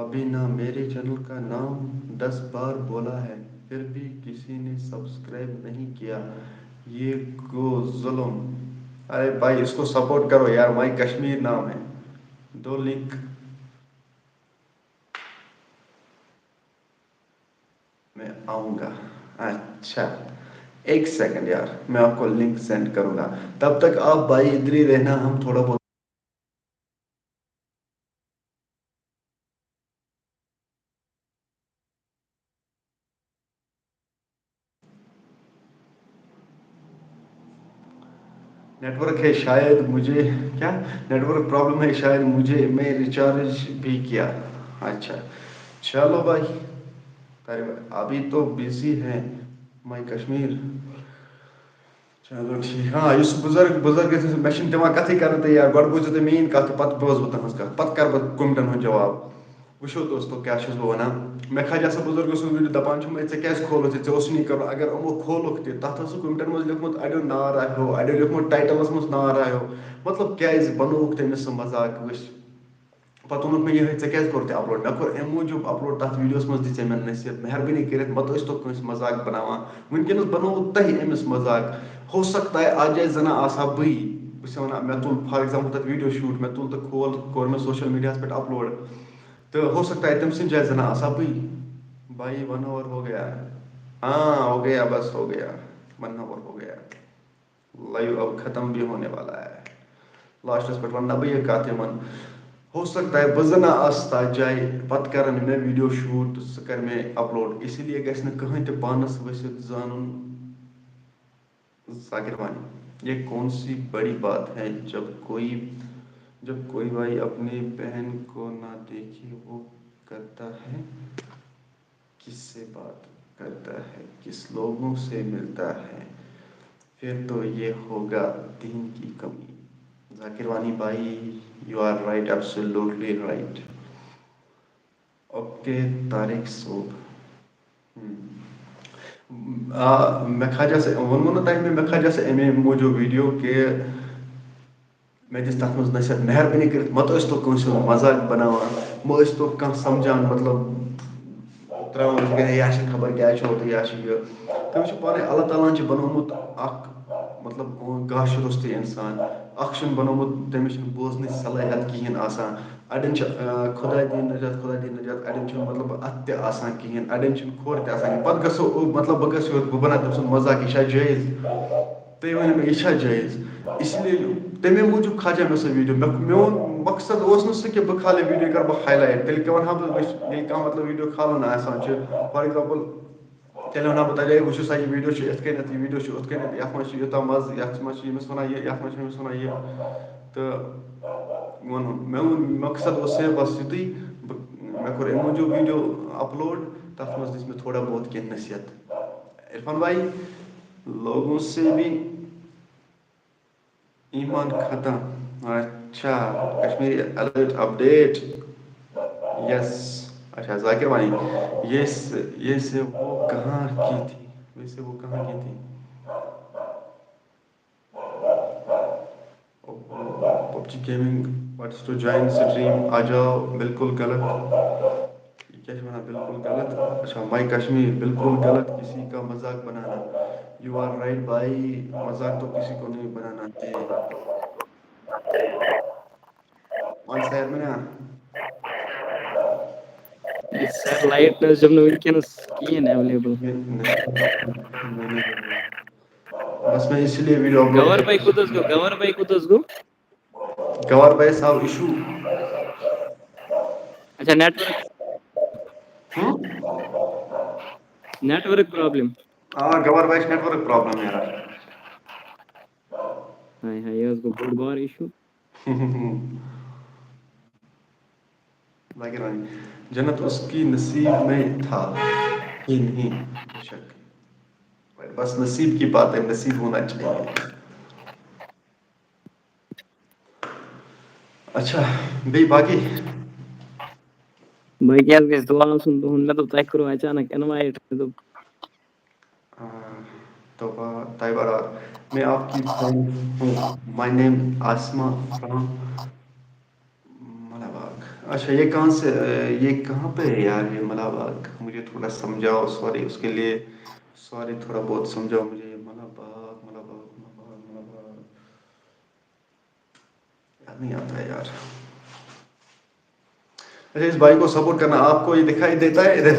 ابھی نہ میرے چینل کا نام 10 بار بولا ہے پھر بھی کسی نے سبسکرائب نہیں کیا یہ گو ظلم ارے بھائی اس کو سپورٹ کرو یار مائی کشمیر نام ہے 2 لنک میں آؤں گا اچھا 1 سیکنڈ یار میں آپ کو لنک سینڈ کروں گا تب تک آپ بھائی ادھر ہی رہنا ہم تھوڑا بہت نیٹ ورک ہے شاید مجھے کیا نیٹ ورک پرابلم ہے شاید مجھے میں ریچارج بھی کیا اچھا چلو بھائی ابھی تو بزی ہے مائی کشمیر چلو ٹھیک ہاں یُس بُزرگ مےٚ چھِنہٕ دِوان کَتھٕے کَرنہٕ تہٕ یار گۄڈٕ بوٗزِو تُہۍ میٛٲنۍ کَتھ تہٕ پَتہٕ بوزٕ بہٕ تٕہٕنٛز کَتھ پَتہٕ کَرٕ بہٕ کوٚمنٹَن ہُنٛد جواب وٕچھو دوستو کیٛاہ چھُس بہٕ وَنان مےٚ کھاجے سُہ بُزرگہٕ سُنٛد ویٖڈیو دَپان چھُم ہے ژےٚ کیٛازِ کھولُتھ یہِ ژےٚ اوسُے نہٕ کَرُن اگر یِمو کھولُکھ تہِ تَتھ اوسُکھ کوٚمنٹَن منٛز لیوٗکھمُت اَڑیو نار ہا ہیوٚو اَڑیو لیوٗکھمُت ٹایٹَلَس منٛز نار ہا ہیوٚو مطلب کیٛازِ بنووُکھ تٔمِس سُہ مزاق وٕچھ پَتہٕ ووٚنُکھ مےٚ یِہوٚے ژےٚ کیٛازِ کوٚرُتھ یہِ اَپلوڈ مےٚ کوٚر اَمہِ موٗجوٗب اَپلوڈ تَتھ ویٖڈیوَس منٛز دِژے مےٚ نصیٖحت مہربٲنی کٔرِتھ مَتہٕ ٲسۍتو کٲنٛسہِ مزاق بَناوان وٕنۍکٮ۪نَس بنووُ تۄہہِ أمِس مزاق ہو سکتا ہے آج جایہِ زَنہ آسہٕ ہا بٕے بہٕ چھُس وَنان مےٚ تُل فار ایٚگزامپٕل تَتھ ویٖڈیو شوٗٹ مےٚ تُل تہٕ کوٚر مےٚ سوشَل میٖڈیاہَس پٮ۪ٹھ اَپلوڈ تہٕ ہو سکتا ہے تٔمۍ سٕنٛدِ جایہِ زَنہ آسہٕ ہا بٕے بھائی 1 اوور ہو گیا ہاں ہو گیا بس ہو گیا 1 اوور ہو گیا لائیو اب ختم بھی ہونے والا ہے لاسٹَس پٮ۪ٹھ وَنہٕ نا بہٕ یہِ کَتھ یِمَن ہو سکتا ہے بہٕ زَنہ آسہٕ تَتھ جایہِ پَتہٕ کَرَن مےٚ ویٖڈیو شوٗٹ تہٕ سُہ کَرِ مےٚ اَپلوڈ اسی لیے گژھِ نہٕ کٕہٕنۍ تہِ پانَس ؤسِتھ زانُن ذاکر بھائی یہ کون سی بڑی بات ہے جب کوئی بھائی اپنی بہن کو نہ دیکھے وہ کرتا ہے کس سے بات کرتا ہے, کس لوگوں سے ملتا ہے, پھر تو یہ ہوگا دین کی کمی. ذاکر وانی بھائی, you are right, absolutely right. Okay Tariq صوب, میں خواجہ سے ونمو نا تۄہہِ مےٚ خواجہ سے اَمے موٗجوٗب ویٖڈیو کہِ مےٚ دِژ تَتھ منٛز نصیحت, مہربٲنی کٔرِتھ مَتہٕ ٲسۍ تو کٲنٛسہِ ہُنٛد مذاق بناوان, مہٕ ٲسۍ تو کانٛہہ سمجھان مطلب ترٛاوان یا چھِ خبر کیٛاہ چھُ تہٕ یا چھِ یہِ. تُہۍ وٕچھِو پانَے اللہ تعالیٰ ہن چھِ بنومُت اکھ مطلب گاشہٕ روٚستُے اِنسان. اکھ چھُنہٕ بنومُت تٔمِس چھِنہٕ بوزنٕچ صلٲحیت کِہیٖنۍ آسان. اَڑٮ۪ن چھِ خۄداے دِیِن نجات خۄداے دِیِن نجات, اَڑٮ۪ن چھُنہٕ مطلب اَتھٕ تہِ آسان کِہیٖنۍ, اَڑٮ۪ن چھُنہٕ کھۄر تہِ آسان کِہیٖنۍ. پَتہٕ گژھو مطلب بہٕ گژھٕ یوت, بہٕ بناو تٔمۍ سُنٛد مذاق, یہِ چھا جٲیِز؟ تُہۍ ؤنِو مےٚ یہِ چھا جٲیِز؟ اس لیے تَمے موٗجوٗب کھاجے مےٚ سُہ ویٖڈیو. میون مقصد اوس نہٕ سُہ کہِ بہٕ کھالہٕ یہِ ویٖڈیو کَرٕ بہٕ ہاے لایٹ. تیٚلہِ کیٛاہ وَنہٕ ہا بہٕ, ییٚلہِ کانٛہہ مطلب ویٖڈیو کھالان آسان چھُ, فار ایٚگزامپٕل تیٚلہِ وَنہٕ ہا بہٕ تۄہہِ, وٕچھِو سا یہِ ویٖڈیو چھُ یِتھ کٔنٮ۪تھ, یہِ ویٖڈیو چھُ ہُتھ کٔنٮ۪تھ, یَتھ منٛز چھُ یوٗتاہ مَزٕ, یَتھ منٛز چھِ ییٚمِس وَنان یہِ, یَتھ منٛز چھِ أمِس وَنان یہِ. تہٕ ووٚنُن میون مقصد اوس صرف بَس یُتُے, مےٚ کوٚر اَمہِ موٗجوٗب ویٖڈیو اَپلوڈ, تَتھ منٛز دِژ مےٚ تھوڑا بہت کینٛہہ نصیحت. عرفان بھائی, لوگوں سے بھی ایمان ختم. اچھا, کشمیری الرٹ اپڈیٹ, یس. اچھا ذاکر وانی, یہ سے وہ کہاں کی تھی, ویسے وہ کہاں کی تھی. PUBG gaming what's to join stream, آ جاؤ. بالکل غلط, یہ کیا وَنان بالکل غلط. اچھا مائی کشمیر, بالکل غلط کسی کا مذاق بنانا. یو آر رائٹ بھائی, مذاق تو کسی کو نہیں بنانا ہے. وَن سا یارٕ مےٚ سر لایٹ نہ حظ چھُم نہٕ وٕنکٮ۪نس کِہیٖنۍ ایویلیبل. بس میں اسی لیے ویڈیو اپلوڈ گور بھائی کوٚت حظ گوٚو, گور بھائی کوٚت حظ گوٚو. گوار بھائی آو اِشوٗ. اچھا نیٹ ورک پرابلم. گوار بھائی نیٹ ورک پرابلم یار. ہاے ہاے, یہِ حظ گوٚو بوٚڑ بار اِشوٗ. جنت اس کی نصیب میں تھا ہی نہیں, بے شک. بس نصیب کی بات ہے, نصیب ہونا چاہیے. اچھا بیٚیہِ باقٕے باقٕے حظ گژھِ دُعا آسُن تُہُنٛد. مےٚ دوٚپ تۄہہِ کوٚروٕ اچانک اِنوایٹ, مےٚ دوٚپ طیبہ, میں آپ کی فین ہوں. مائی نیم آسما فرام ملاباغ. اچھا یہ کہاں سے, یہ کہاں پہ ہے یار یہ ملاباغ, مجھے تھوڑا سمجھاؤ. سوری اس کے لیے, سوری, تھوڑا بہت سمجھاؤ مجھے. ملاباغ ملاباغ ملاباغ ملاباغ, یاد نہیں آتا ہے یار. اچھا اس بھائی کو سپورٹ کرنا. آپ کو یہ دکھائی دیتا ہے ادھر,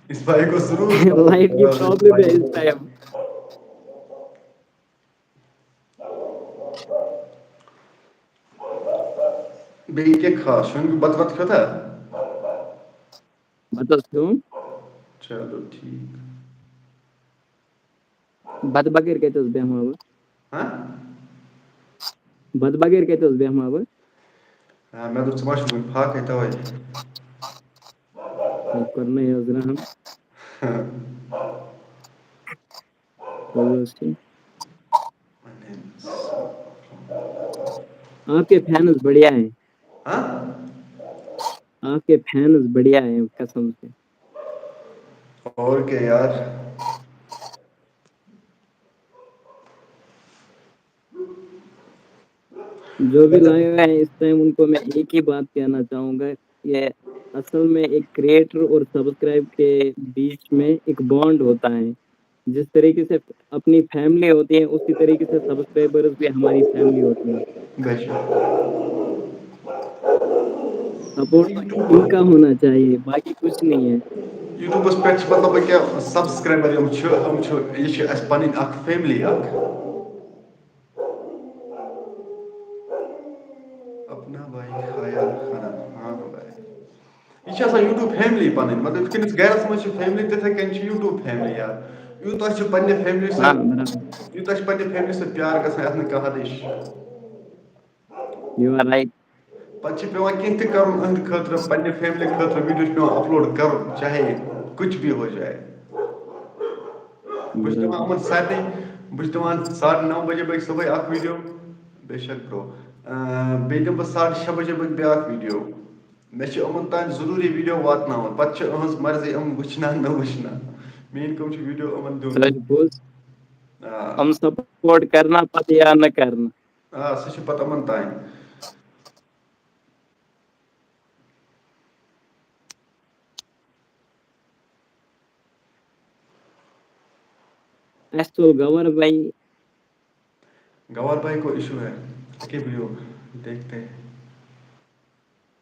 اس بھائی کو ضرور لائٹ کی پرابلم ہے اس ٹائم. بیٚیہِ کیٛاہ خاص چھُنہٕ, بتہٕ وتہٕ کھیوٚتھا؟ بتہٕ حظ کھیوٚم. چلو ٹھیٖک. بتہٕ بغٲر کتہِ حظ بیٚہمہٕ ہا بہٕ. ہاں بتہٕ بغٲر کتہِ حظ بیٚہمہٕ ہا بہٕ. مےٚ دوٚپ ژٕ ما چھُکھ وٕنہِ فاقے تَوَے. کوٚرنَے حظ رحم. چلو حظ ٹھیٖک. آپ کے فینز بڑھیا ہیں, آپ کے فینز بڑھیا ہیں قسم سے. اور کیا یار. جو بھی لائے ہوئے ہیں اس ٹائم ان کو میں ایک ہی بات کہنا چاہوں گا, یہ اصل میں ایک کریٹر اور سبسکرائب کے بیچ میں ایک بانڈ ہوتا ہے. جس طریقے سے اپنی فیملی ہوتی ہے اسی طریقے سے سبسکرائبرز بھی ہماری فیملی ہوتی ہیں. سپورٹ تو ان کا ہونا چاہیے, باقی کچھ نہیں ہے. یوٗٹوٗبَس پٮ۪ٹھ چھِ مطلب أکیٛاہ سبسکرایبر یِم چھِ یہِ چھِ اَسہِ پَنٕنۍ اکھ فیملی اکھ. اپنا بھائی کھایا کھانا, ہاں بھائی. یہِ چھِ آسان یوٗٹوٗب فیملی پَنٕنۍ, مطلب یِتھ کٔنۍ أسۍ گرَس منٛز چھِ فیملی تِتھَے کٔنۍ چھِ یوٗٹوٗب فیملی یار. یوٗتاہ چھِ پنٛنہِ فیملی ہاں سۭتۍ, برابر, یوٗتاہ چھِ پنٛنہِ فیملی سۭتۍ پیار گژھان, یَتھ نہٕ کانٛہہ حدٕے چھِ. یوٗ آر رایٹ. پَتہٕ چھِ پٮ۪وان کینٛہہ تہِ کَرُن أہٕنٛدِ خٲطرٕ, پنٛنہِ فیملی خٲطرٕ ویٖڈیو چھِ پٮ۪وان اَپلوڈ کَرُن, چاہے کچھ بھی ہو جائے. بہٕ چھُس دِوان برابر یِمن سارنٕے بہٕ چھُس دِوان 9:30 بجے بٲگۍ صُبحٲے اکھ ویٖڈیو بے شک برو بیٚیہِ دِمہٕ بہٕ 6:30 بجے بٲگۍ بیٛاکھ ویٖڈیو مےٚ چھِ یِمن تانۍ ضروٗری ویٖڈیو واتناوُن پتہٕ چھِ یِہٕنٛز مرضی یِم وٕچھنا نہ وٕچھنا میٛٲنۍ کٲم چھِ ویٖڈیو یِمن دیُن سچ بوز آ ہم سپورٹ کرنا پتہ یا نہ کرنا سُہ چھُ پتہٕ یِمن تانۍ اسہِ تُل گور بھائی گوار بھائی کو ایشو ہے کہ بھی ہو دیکھتے ہیں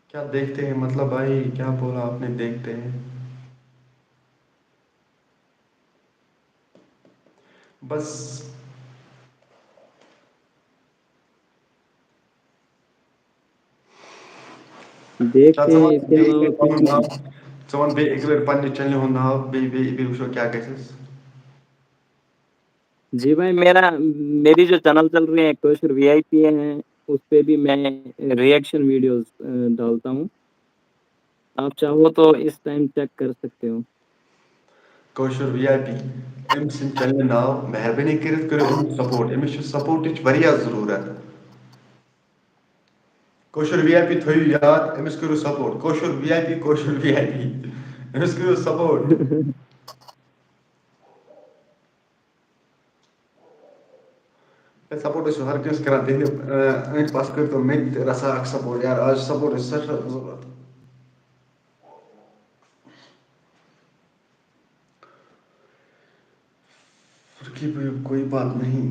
کیا دیکھتے ہیں مطلب بھائی کیا بولا آپ نے دیکھتے ہیں بس دیکھتے ہیں اس کے علاوہ کچھ نہیں ژٕ وَن بیٚیہِ اَکہِ لَٹہِ پننہِ چنلہِ ہُنٛد ناو بیٚیہِ وٕچھو کیٛاہ گژھٮ۪س جی بھائی میری جو چینل چل رہی ہے کوشر وی آئی پی ہے اس پہ بھی میں ریئیکشن ویڈیوز ڈالتا ہوں آپ چاہو تو اس ٹائم چیک کر سکتے ہو کٲشُر وی آئی پی أمۍ سٕنٛدِ چنلہِ ناو مہربٲنی کٔرِتھ کٔرِو أمِس سپورٹ أمِس چھِ سپورٹٕچ واریاہ ضروٗرت کٲشُر وی آئی پی تھٲیِو یاد أمِس کٔرِو سپورٹ کٲشُر وی آئی پی کٲشُر وی آئی پی أمِس کٔرِو سپورٹ سپورٹ ٲسِو ہر کٲنٛسہِ کران تِہنٛدِ أنٛدۍ پس کٔرۍتو مےٚ تہِ رژھا اکھ سپورٹ یار آز چھِ سپورٹٕچ سٮ۪ٹھاہ ضروٗرت کوئی بات نہیں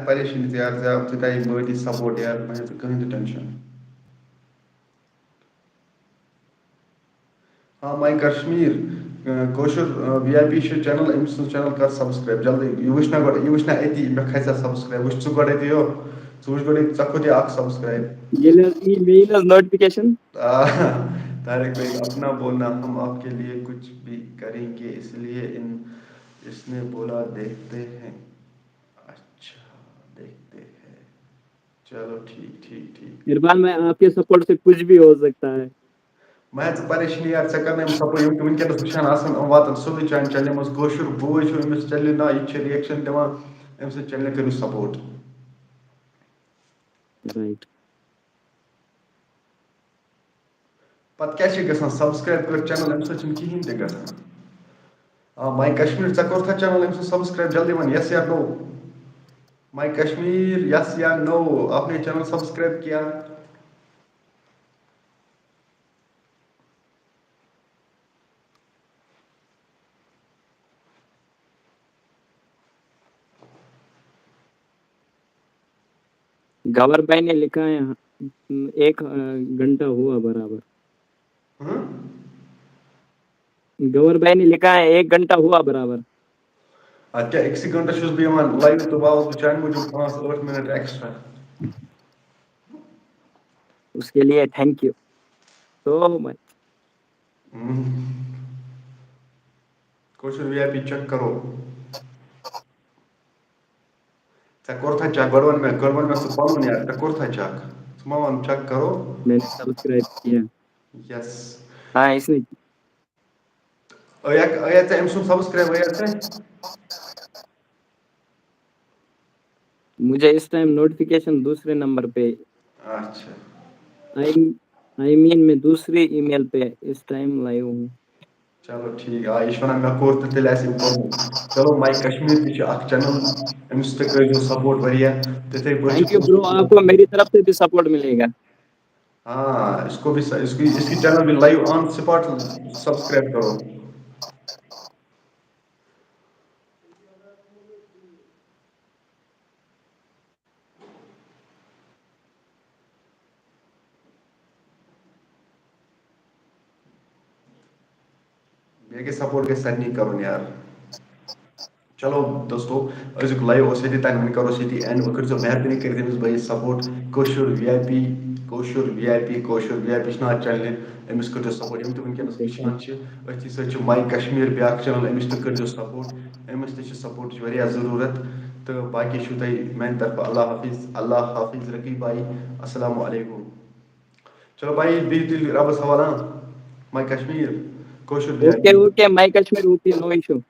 پریشٲنی تہِ یار ژٕ کَرِ بٲتی سپورٹ یار مہ ہیٚے ژٕ کٕہٕنۍ تہِ ٹٮ۪نشن ہاں ماے کشمیٖر کٲشُر وی آئی پی چھُ چینل أمۍ سٕنٛز چینل کر سبسکرایب جلدی یہِ وٕچھنا أتی مےٚ کھسیا سبسکرایب وٕچھ ژٕ گۄڈٕ أتی یو ژٕ وٕچھ گۄڈٕ ژےٚ کھوٚت اکھ سبسکرایب یہ نوٹیفکیشن طارق بھائی اپنا بولنا ہم آپ کے لیے کچھ بھی کریں گے اس لیے اس نے بولا دیکھتے ہیں اچھا دیکھتے ہیں چلو ٹھیک عرفان میں آپ کے سپورٹ سے کچھ بھی ہو سکتا ہے مہ ژٕ پریشٲنی یار ژےٚ کرنٲیِم سپورٹ یِم تہِ وٕنکیٚنس وٕچھان آسن یِم واتن سیوٚدُے چانہِ چنلہِ منٛز کٲشُر بوے چھُ أمِس چنلہِ ناو یہِ تہِ چھِ رِیکشن دِوان أمۍ سٕنٛز چنلہِ کٔرِو سپورٹ رائٹ پتہٕ کیٛاہ چھِ گژھان سبسکرایب کٔر چنل اَمہِ سۭتۍ چھُنہٕ کِہیٖنۍ تہِ گژھان آ ماے کشمیٖر ژےٚ کوٚرتھا چنل أمۍ سٕنٛز سبسکرایب جلدی وَن یس یا نو ماے کشمیٖر یس یا نو آپ نے چینل سبسکرائب کیا گور بھائی نے لکھا ہے 1 گھنٹہ ہوا برابر گور بھائی نے لکھا ہے 1 گھنٹہ ہوا برابر اَدٕ کیٛاہ أکسٕے گٲنٛٹس چھُس بہٕ یِوان لایو تہٕ وۄنۍ آوُس بہٕ چانہِ موٗجوٗب 5-8 منٹ ایکسٹرا اس کے لیے thank you so much Koshur we I P check کرو ژےٚ کوٚرتھا چیک گۄڈٕ وَن مےٚ ژٕ پنُن یار ژےٚ کوٚرتھا چیک ژٕ ما وَن چیک کرو میں نے سبسکرائب کیا یس ہاں اس نے ٲیا ژےٚ أمۍ سُنٛد سبسکرایب ٲیا ژےٚ مجھے اس ٹائم نوٹیفکیشن دوسرے نمبر پہ اچھا آئی مین میں دوسری ای میل پہ اس ٹائم لائیو ہوں چلو ٹھیک آ یہِ چھُ وَنان مےٚ کوٚر تہٕ تیٚلہِ آسہِ أمۍ کوٚرمُت چلو ماے کشمیٖر تہِ چھِ اکھ چینل أمِس تہِ کٔرۍزیو سپورٹ واریاہ تِتھٕے پٲٹھۍ تھینک چھِ یو برو آپ کو میری طرف سے بھی سپورٹ ملے گا ہاں اس کو بھی اس کی چینل بھی لائیو آن اسپاٹ سبسکرائب کرو بیٚیہِ گژھِ سپورٹ گژھِ سارنٕے کرُن یار چلو دوستو أزیُک لایو اوس ییٚتی تانۍ وۄنۍ کرو أسۍ ییٚتی اینڈ وۄنۍ کٔرۍزیو مہربٲنی کٔرِتھ أمِس بٲیِس سپورٹ کٲشُر وی آئی پی کٲشُر وی آئی پی کٲشُر وی آئی پی چھِ ناو چنلہِ أمِس کٔرۍزیو سپورٹ یِم تہِ وٕنکیٚنس وٕچھان چھِ أتھی سۭتۍ چھِ ماے کشمیٖر بیٛاکھ چنل أمِس تہِ کٔرۍزیو سپورٹ أمِس تہِ چھِ سپورٹٕچ واریاہ ضروٗرت تہٕ باقی چھُو تۄہہِ میانہِ طرفہٕ اللہ حافظ رقیب بھائی السلام علیکم چلو بھائی بِہِو تیٚلہِ رۄبَس حوالہٕ ماے کشمیٖر کوشر Okay, my Kashmir okay, no issue.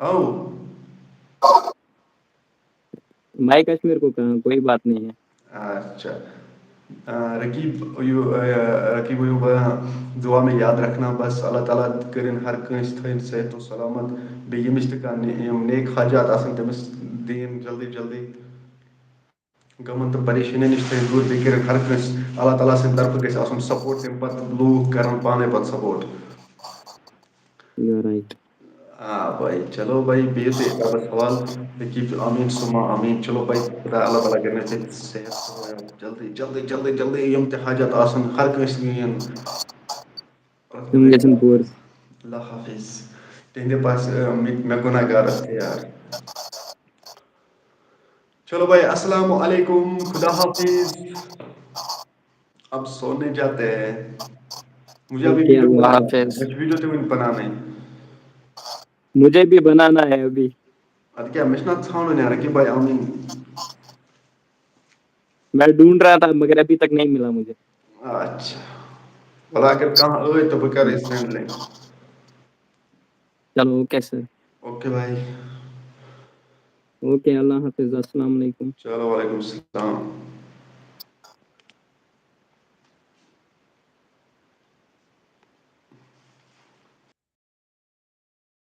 O My Kashmir کو کہاں کوئی بات نہیں ہے. اچھا رقیب دعا میں یاد رکھنا بس اللہ تعالیٰ کرن ہر کنس تھین صحت و سلامت بیٚیہِ ییٚمِس تہِ کانٛہہ نیک حاجات آسن تٔمِس دِیِن جلدی جلدی غمن تہٕ پریشٲنی نِش تھٲیِن دوٗر بیٚیہِ کٔرِن ہر کٲنٛسہِ اللہ تعالیٰ سٕنٛدِ طرفہٕ گژھِ آسُن سپوٹ تَمہِ پَتہٕ لوٗکھ کَرَن پانَے پَتہٕ سپوٹ. You are right. بھائی چلو بھائی بِہِو تُہۍ رۄبَس حوال رقیب آمیٖن سُما آمیٖن چلو بھائی خدا اللہ تعالیٰ کَرِ ژےٚ صحت جلدی جلدی جلدی جلدی یِم تہِ حاجات آسن ہر کٲنٛسہِ یِن. تِم گژھن پوٗرٕ. اللہ حافظ تہنٛدِ پاس مےٚ گُناہ گارس تہِ یار. چلو بھائی السلام علیکم خدا حافظ. اب سونے جاتے ہیں. مجھے ابھی Okay, ویڈیو اللہ بنانا حافظ. ہے ویڈیو تہِ وٕنہِ بنانے. مجھے بھی بنانا ہے ابھی. اَدٕ کیٛاہ مےٚ چھُنہ ژھانڈُن یار رقیب بھائی آمیٖن. میں ڈھونڈ رہا تھا مگر ابھی تک نہیں ملا مجھے. اچھا وَلہٕ اگر کانٛہہ ٲدۍ تہٕ بہٕ کَرٕ سٮ۪نٛڈ لِنک. چلو اوکے سر. اوکے بھائی. اوکے اللہ حافظ السلام علیکم. چلو وعلیکم السلام.